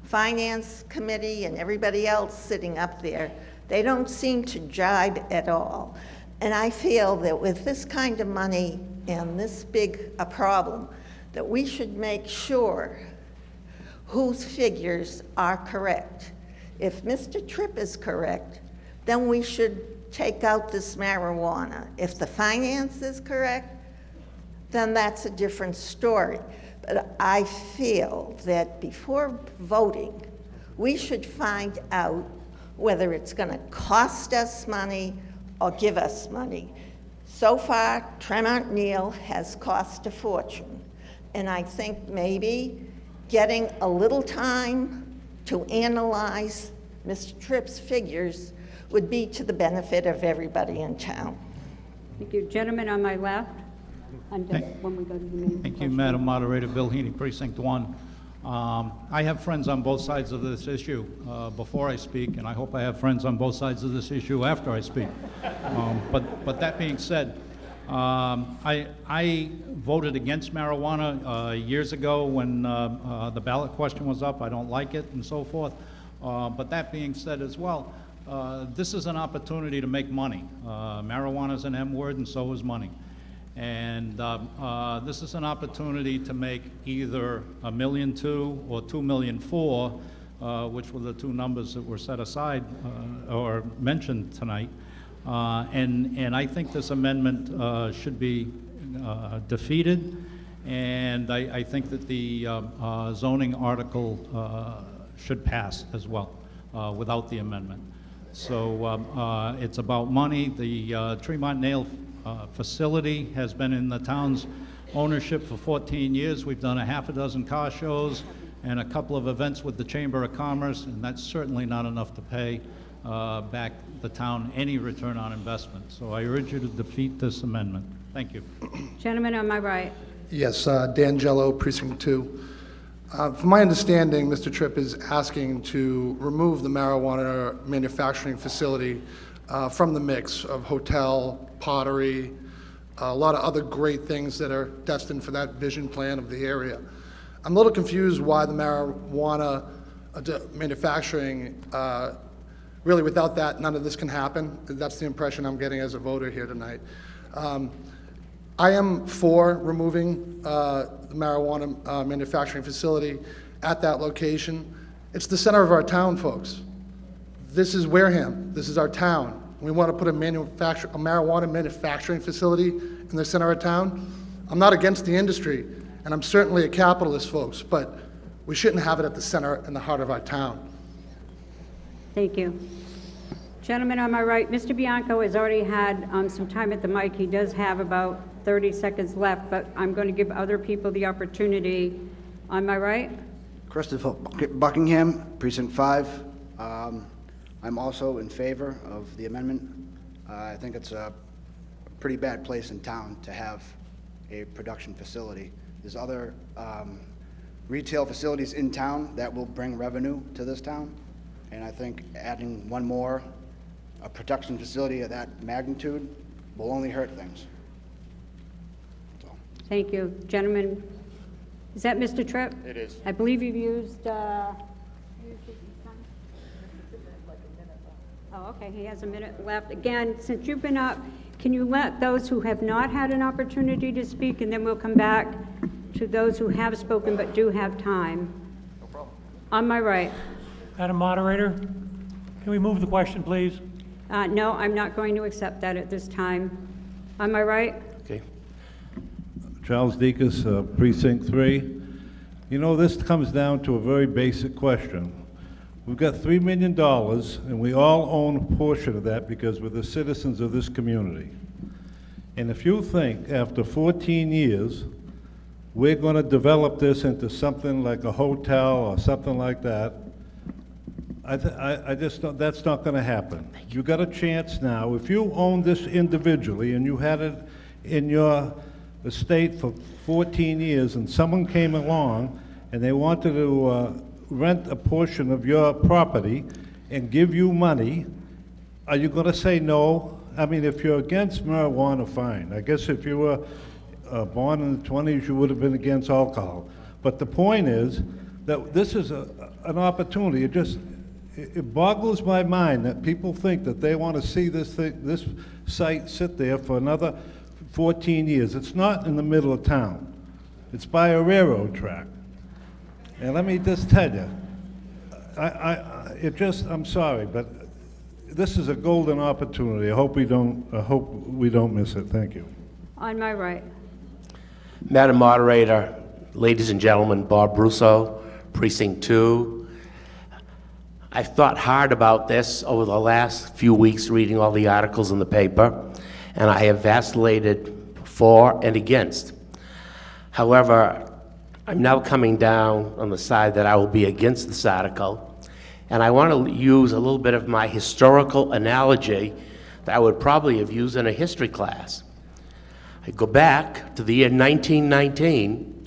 Finance Committee and everybody else sitting up there, they don't seem to jibe at all. And I feel that with this kind of money and this big a problem, that we should make sure whose figures are correct. If Mr. Tripp is correct, then we should take out this marijuana. If the finance is correct, then that's a different story. But I feel that before voting, we should find out whether it's going to cost us money or give us money. So far, Tremont Neal has cost a fortune, and I think maybe getting a little time to analyze Mr. Tripp's figures would be to the benefit of everybody in town. Thank you. Gentleman on my left, and when we go to the main Thank you, question. Madam Moderator. Bill Heaney, Precinct 1. I have friends on both sides of this issue before I speak, and I hope I have friends on both sides of this issue after I speak. But that being said, I voted against marijuana years ago when the ballot question was up. I don't like it and so forth. But that being said as well, this is an opportunity to make money. Marijuana is an M word and so is money. And this is an opportunity to make either $1.2 million or $2.4 million, which were the two numbers that were set aside or mentioned tonight. And I think this amendment should be defeated, and I think that the zoning article should pass as well without the amendment. So it's about money. The Tremont Nail facility has been in the town's ownership for 14 years. We've done a half a dozen car shows and a couple of events with the Chamber of Commerce, and that's certainly not enough to pay back the town any return on investment. So I urge you to defeat this amendment. Thank you. Gentleman on my right. Yes, Dan Jello, Precinct 2. From my understanding, Mr. Tripp is asking to remove the marijuana manufacturing facility from the mix of hotel, pottery, a lot of other great things that are destined for that vision plan of the area. I'm a little confused why the marijuana manufacturing, really without that, none of this can happen. That's the impression I'm getting as a voter here tonight. I am for removing the marijuana manufacturing facility at that location. It's the center of our town, folks. This is Wareham. This is our town. We want to put a marijuana manufacturing facility in the center of town. I'm not against the industry, and I'm certainly a capitalist, folks, but we shouldn't have it at the center and the heart of our town. Thank you. Gentleman on my right, Mr. Bianco has already had some time at the mic. He does have about 30 seconds left, but I'm going to give other people the opportunity. On my right? Christopher Buckingham, Precinct 5. I'm also in favor of the amendment. I think it's a pretty bad place in town to have a production facility. There's other retail facilities in town that will bring revenue to this town, and I think adding one more, a production facility of that magnitude, will only hurt things. Thank you. Gentlemen, is that Mr. Tripp? It is. I believe you've used, oh, okay, he has a minute left. Again, since you've been up, can you let those who have not had an opportunity to speak, and then we'll come back to those who have spoken but do have time? No problem. On my right. Madam Moderator, can we move the question, please? No, I'm not going to accept that at this time. On my right? Okay. Charles Deacus, Precinct 3. You know, this comes down to a very basic question. We've got $3 million, and we all own a portion of that because we're the citizens of this community. And if you think after 14 years, we're going to develop this into something like a hotel or something like that, I just don't, that's not going to happen. You got a chance now. If you own this individually and you had it in your estate for 14 years and someone came along and they wanted to rent a portion of your property and give you money, are you going to say no? I mean, if you're against marijuana, fine. I guess if you were born in the 20s, you would have been against alcohol. But the point is that this is an opportunity. It boggles my mind that people think that they want to see this site sit there for another 14 years. It's not in the middle of town. It's by a railroad track. And let me just tell you, I'm sorry, but this is a golden opportunity. I hope we don't miss it. Thank you. On my right. Madam Moderator, ladies and gentlemen, Bob Russo, Precinct 2. I've thought hard about this over the last few weeks, reading all the articles in the paper, and I have vacillated for and against. However, I'm now coming down on the side that I will be against this article, and I want to use a little bit of my historical analogy that I would probably have used in a history class. I go back to the year 1919,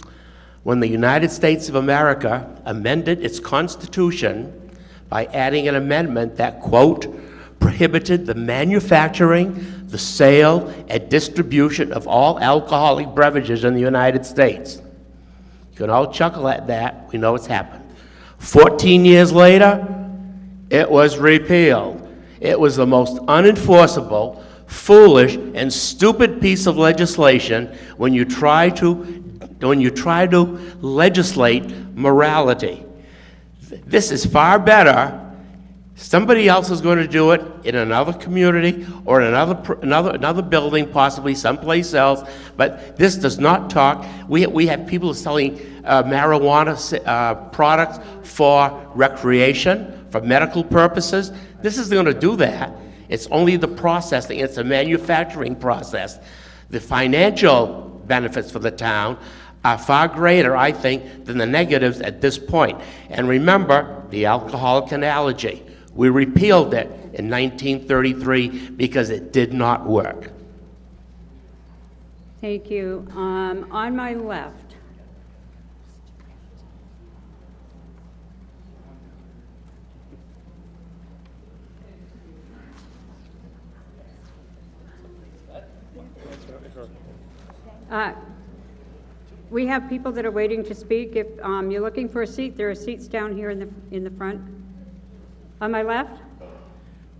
when the United States of America amended its Constitution by adding an amendment that, quote, prohibited the manufacturing, the sale, and distribution of all alcoholic beverages in the United States. You can all chuckle at that. We know it's happened. 14 years later, it was repealed. It was the most unenforceable, foolish, and stupid piece of legislation when you try to legislate morality. This is far better. Somebody else is going to do it in another community or in another building, possibly someplace else, but this does not talk. We have people selling marijuana products for recreation, for medical purposes. This isn't going to do that. It's only the processing. It's a manufacturing process. The financial benefits for the town are far greater, I think, than the negatives at this point. And remember the alcoholic analogy. We repealed it in 1933 because it did not work. Thank you. On my left. We have people that are waiting to speak. If you're looking for a seat, there are seats down here in the front. On my left?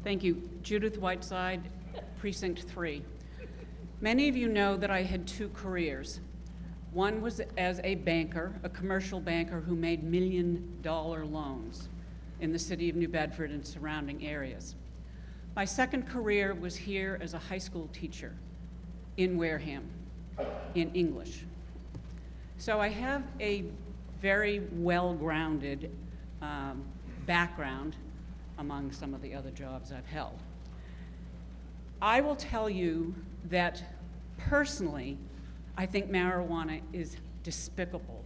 Thank you. Judith Whiteside, Precinct 3. Many of you know that I had two careers. One was as a banker, a commercial banker who made million-dollar loans in the city of New Bedford and surrounding areas. My second career was here as a high school teacher in Wareham, in English. So I have a very well-grounded background among some of the other jobs I've held. I will tell you that personally, I think marijuana is despicable.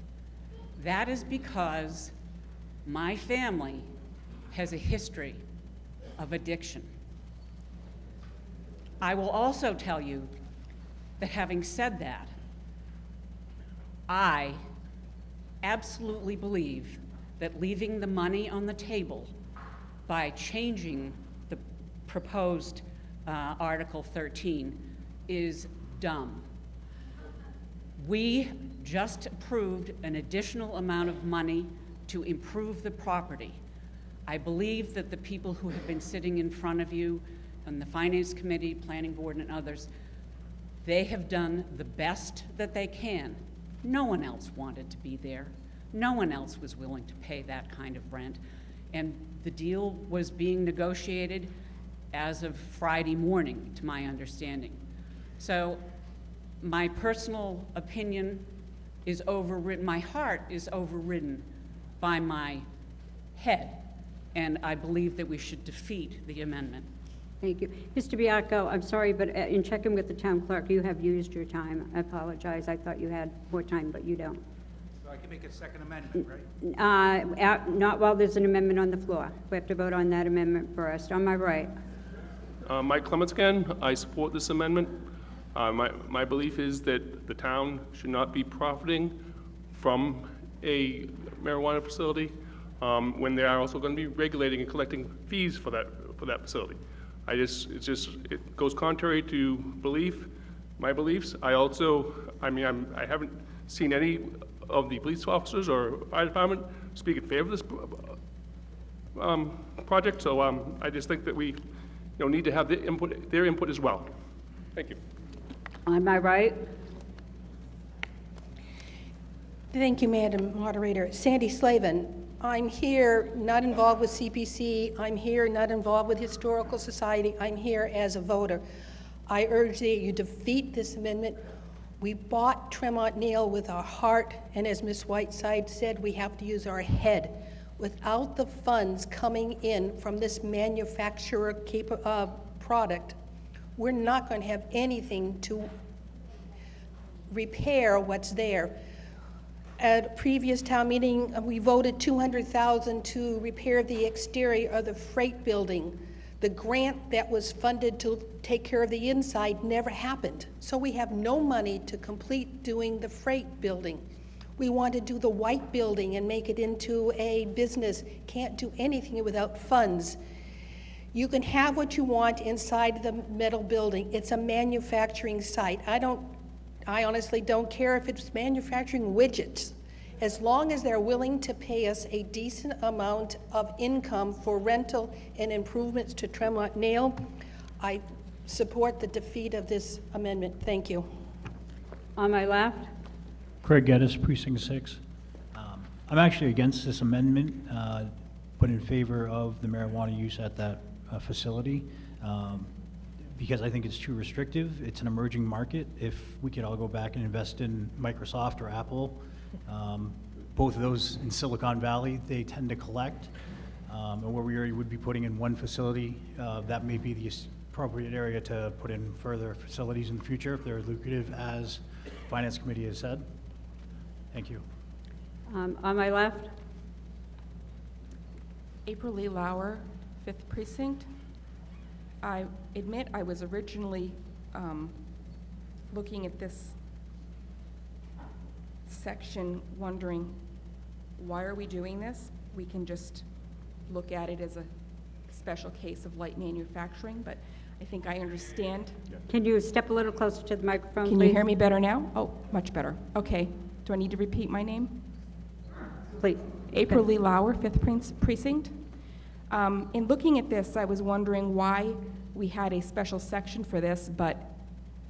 That is because my family has a history of addiction. I will also tell you that having said that, I absolutely believe that leaving the money on the table by changing the proposed Article 13 is dumb. We just approved an additional amount of money to improve the property. I believe that the people who have been sitting in front of you on the Finance Committee, Planning Board, and others, they have done the best that they can. No one else wanted to be there. No one else was willing to pay that kind of rent. And the deal was being negotiated as of Friday morning, to my understanding. So my personal opinion is overridden, my heart is overridden by my head, and I believe that we should defeat the amendment. Thank you. Mr. Bianco, I'm sorry, but in checking with the town clerk, you have used your time. I apologize. I thought you had more time, but you don't. So I can make a second amendment, right? Not while there's an amendment on the floor. We have to vote on that amendment first. On my right. Mike Clements again. I support this amendment. My belief is that the town should not be profiting from a marijuana facility when they are also going to be regulating and collecting fees for that facility. It goes contrary to my beliefs. I haven't seen any of the police officers or fire department speak in favor of this project, so I just think that we need to have their input as well. Thank you. On my right. Thank you, Madam Moderator. Sandy Slavin. I'm here not involved with CPC. I'm here not involved with Historical Society. I'm here as a voter. I urge that you defeat this amendment. We bought Tremont Neal with our heart, and as Ms. Whiteside said, we have to use our head. Without the funds coming in from this manufacturer product, we're not going to have anything to repair what's there. At a previous town meeting, we voted $200,000 to repair the exterior of the freight building. The grant that was funded to take care of the inside never happened. So we have no money to complete doing the freight building. We want to do the white building and make it into a business. Can't do anything without funds. You can have what you want inside the metal building. It's a manufacturing site. I honestly don't care if it's manufacturing widgets. As long as they're willing to pay us a decent amount of income for rental and improvements to Tremont Nail, I support the defeat of this amendment. Thank you. On my left? Craig Geddes, Precinct 6. I'm actually against this amendment, but in favor of the marijuana use at that facility, because I think it's too restrictive. It's an emerging market. If we could all go back and invest in Microsoft or Apple, both of those in Silicon Valley, they tend to collect, and where we already would be putting in one facility, that may be the appropriate area to put in further facilities in the future if they're lucrative, as Finance Committee has said. Thank you. On my left? April Lee Lauer, 5th Precinct. I admit I was originally looking at this section wondering, why are we doing this? We can just look at it as a special case of light manufacturing, but I think I understand. Can you step a little closer to the microphone, Can please? you hear me better now? Oh, much better. Okay. Do I need to repeat my name? Please. April Lee Lauer, 5th Precinct. In looking at this, I was wondering why we had a special section for this, but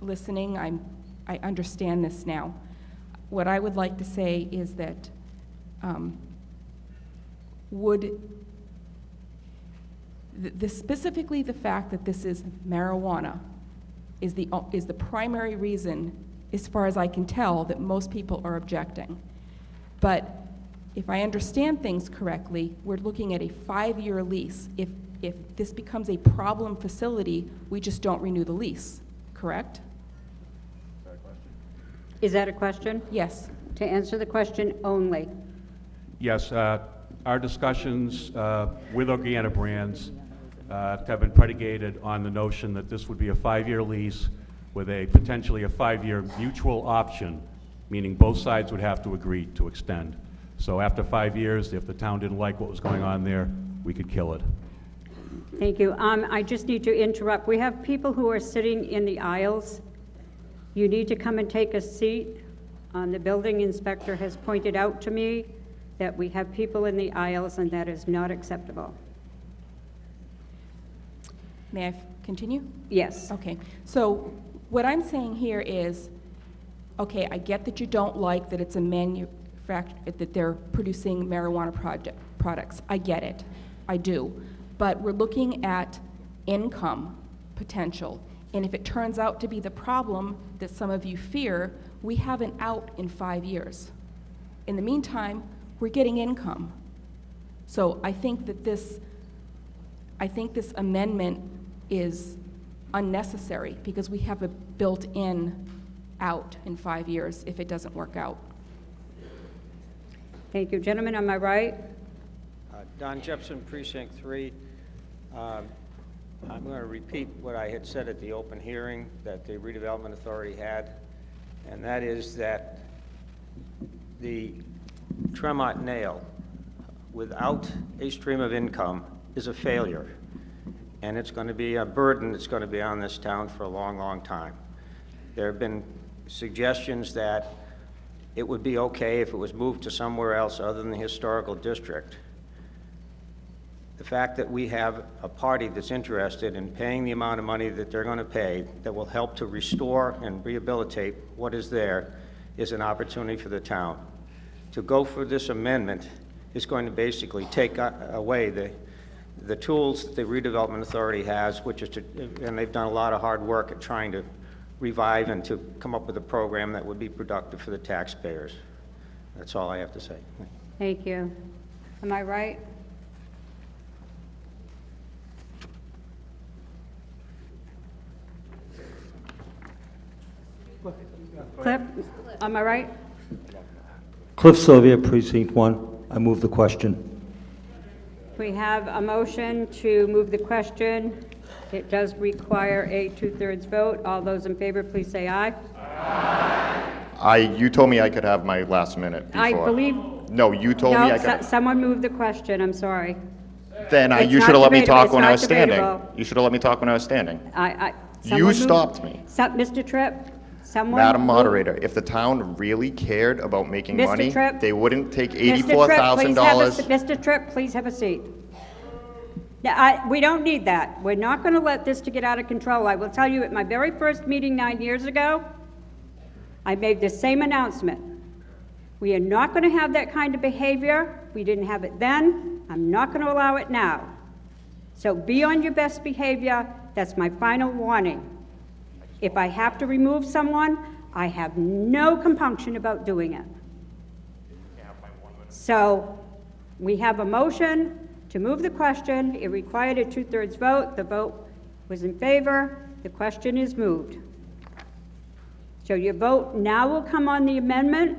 listening, I understand this now. What I would like to say is that specifically the fact that this is marijuana is the primary reason, as far as I can tell, that most people are objecting. But if I understand things correctly, we're looking at a 5-year lease. If this becomes a problem facility, we just don't renew the lease, correct? Is that a question? Yes. To answer the question only. Yes, our discussions with Organic Brands have been predicated on the notion that this would be a 5-year lease with a potentially a 5-year mutual option, meaning both sides would have to agree to extend. So after 5 years, if the town didn't like what was going on there, we could kill it. Thank you. I just need to interrupt. We have people who are sitting in the aisles. You need to come and take a seat. The building inspector has pointed out to me that we have people in the aisles, and that is not acceptable. May I continue? Yes. Okay. So what I'm saying here is, okay, I get that you don't like that it's a that they're producing marijuana products. I get it. I do. But we're looking at income potential. And if it turns out to be the problem that some of you fear, we have an out in 5 years. In the meantime, we're getting income. So I think that this amendment is unnecessary because we have a built-in out in 5 years if it doesn't work out. Thank you. Gentlemen, on my right. Don Jepson, Precinct 3. I'm going to repeat what I had said at the open hearing that the Redevelopment Authority had, and that is that the Tremont Nail, without a stream of income, is a failure. And it's going to be a burden that's going to be on this town for a long, long time. There have been suggestions that it would be okay if it was moved to somewhere else other than the historical district. The fact that we have a party that's interested in paying the amount of money that they're going to pay that will help to restore and rehabilitate what is there is an opportunity for the town. To go for this amendment is going to basically take away the tools that the Redevelopment Authority has, which is and they've done a lot of hard work at trying to revive and to come up with a program that would be productive for the taxpayers. That's all I have to say. Thank you. Am I right? Cliff, am I right? Cliff Sylvia, Precinct 1. I move the question. We have a motion to move the question. It does require a 2/3 vote. All those in favor, please say aye. You told me I could have my last minute before. I believe... No, you told me I could. Someone moved the question, I'm sorry. Then It's you not should have let me debatable. talk It's when I not was standing. debatable. You should have let me talk when I was standing. Someone You moved- stopped me. Mr. Tripp, someone... Madam moved- Moderator, if the town really cared about making Mr. money, Tripp? they wouldn't take Mr. $84,000. Mr. Tripp, please have a seat. Now, we don't need that. We're not going to let this to get out of control. I will tell you, at my very first meeting 9 years ago, I made the same announcement. We are not going to have that kind of behavior. We didn't have it then. I'm not going to allow it now. So be on your best behavior. That's my final warning. If I have to remove someone, I have no compunction about doing it. So we have a motion to move the question. It required a 2/3 vote. The vote was in favor. The question is moved. So your vote now will come on the amendment.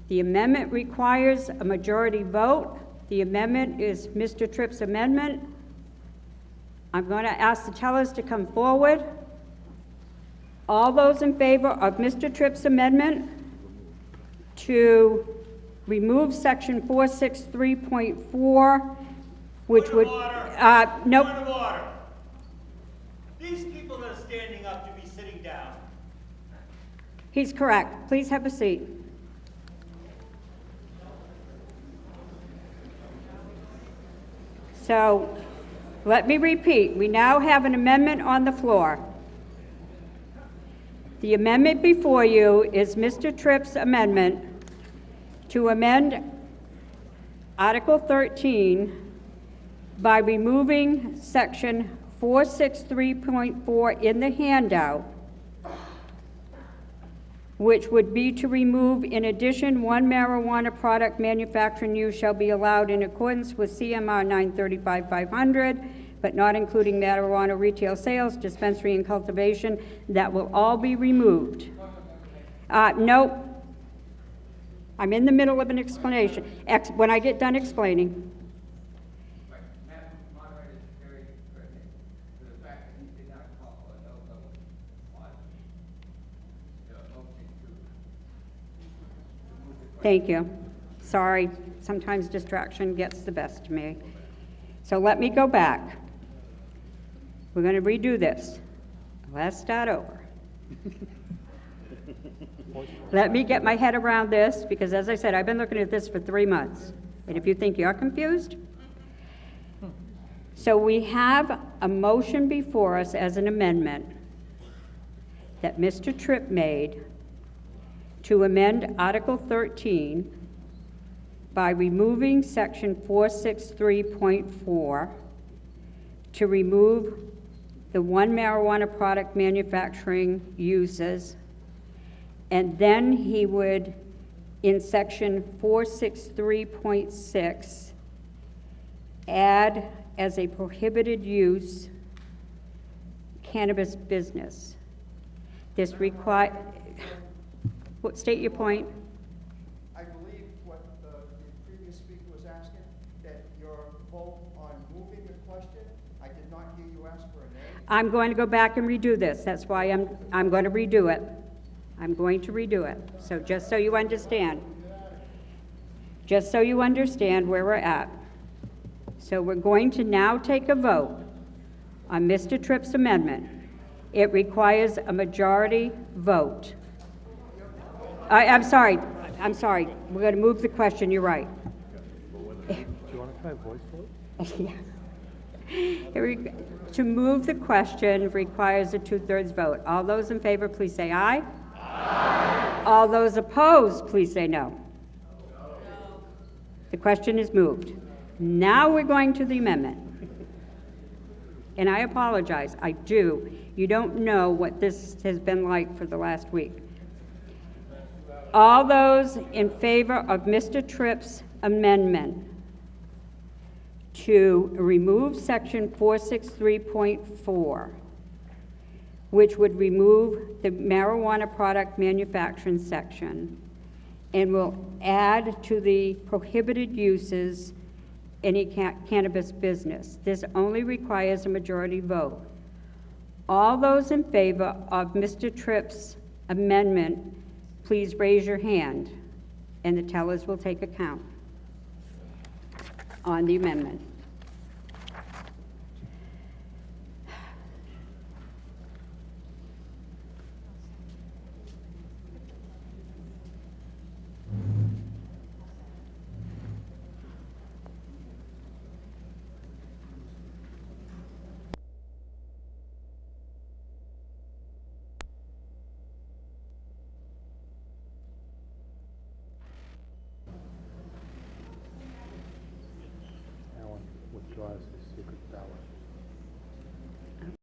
The amendment requires a majority vote. The amendment is Mr. Tripp's amendment. I'm going to ask the tellers to come forward. All those in favor of Mr. Tripp's amendment to remove section 463.4, which would, nope. Point of order. These people that are standing up should be sitting down. He's correct. Please have a seat. So, let me repeat. We now have an amendment on the floor. The amendment before you is Mr. Tripp's amendment to amend Article 13 by removing section 463.4 in the handout, which would be to remove, in addition, one marijuana product manufacturing use shall be allowed in accordance with CMR 935-500, but not including marijuana retail sales, dispensary, and cultivation. That will all be removed. Nope. I'm in the middle of an explanation. When I get done explaining. Thank you. Sorry, sometimes distraction gets the best of me. So let me go back. We're going to redo this. Let's start over. Let me get my head around this, because as I said, I've been looking at this for 3 months. And if you think you're confused, so we have a motion before us as an amendment that Mr. Tripp made to amend Article 13 by removing section 463.4 to remove the one marijuana product manufacturing uses, and then he would, in section 463.6, add as a prohibited use cannabis business. This require. State your point. I believe what the previous speaker was asking, that your vote on moving the question, I did not hear you ask for a name. I'm going to go back and redo this. That's why I'm going to redo it. I'm going to redo it. So just so you understand. Just so you understand where we're at. So we're going to now take a vote on Mr. Tripp's amendment. It requires a majority vote. I'm sorry. We're going to move the question. You're right. Do you want to try a voice vote? Yeah. To move the question requires a 2/3 vote. All those in favor, please say aye. Aye. All those opposed, please say no. No. The question is moved. Now we're going to the amendment. And I apologize. I do. You don't know what this has been like for the last week. All those in favor of Mr. Tripp's amendment to remove section 463.4 which would remove the marijuana product manufacturing section and will add to the prohibited uses any cannabis business. This only requires a majority vote. All those in favor of Mr. Tripp's amendment, please raise your hand, and the tellers will take account on the amendment. Alan withdraws his secret ballot.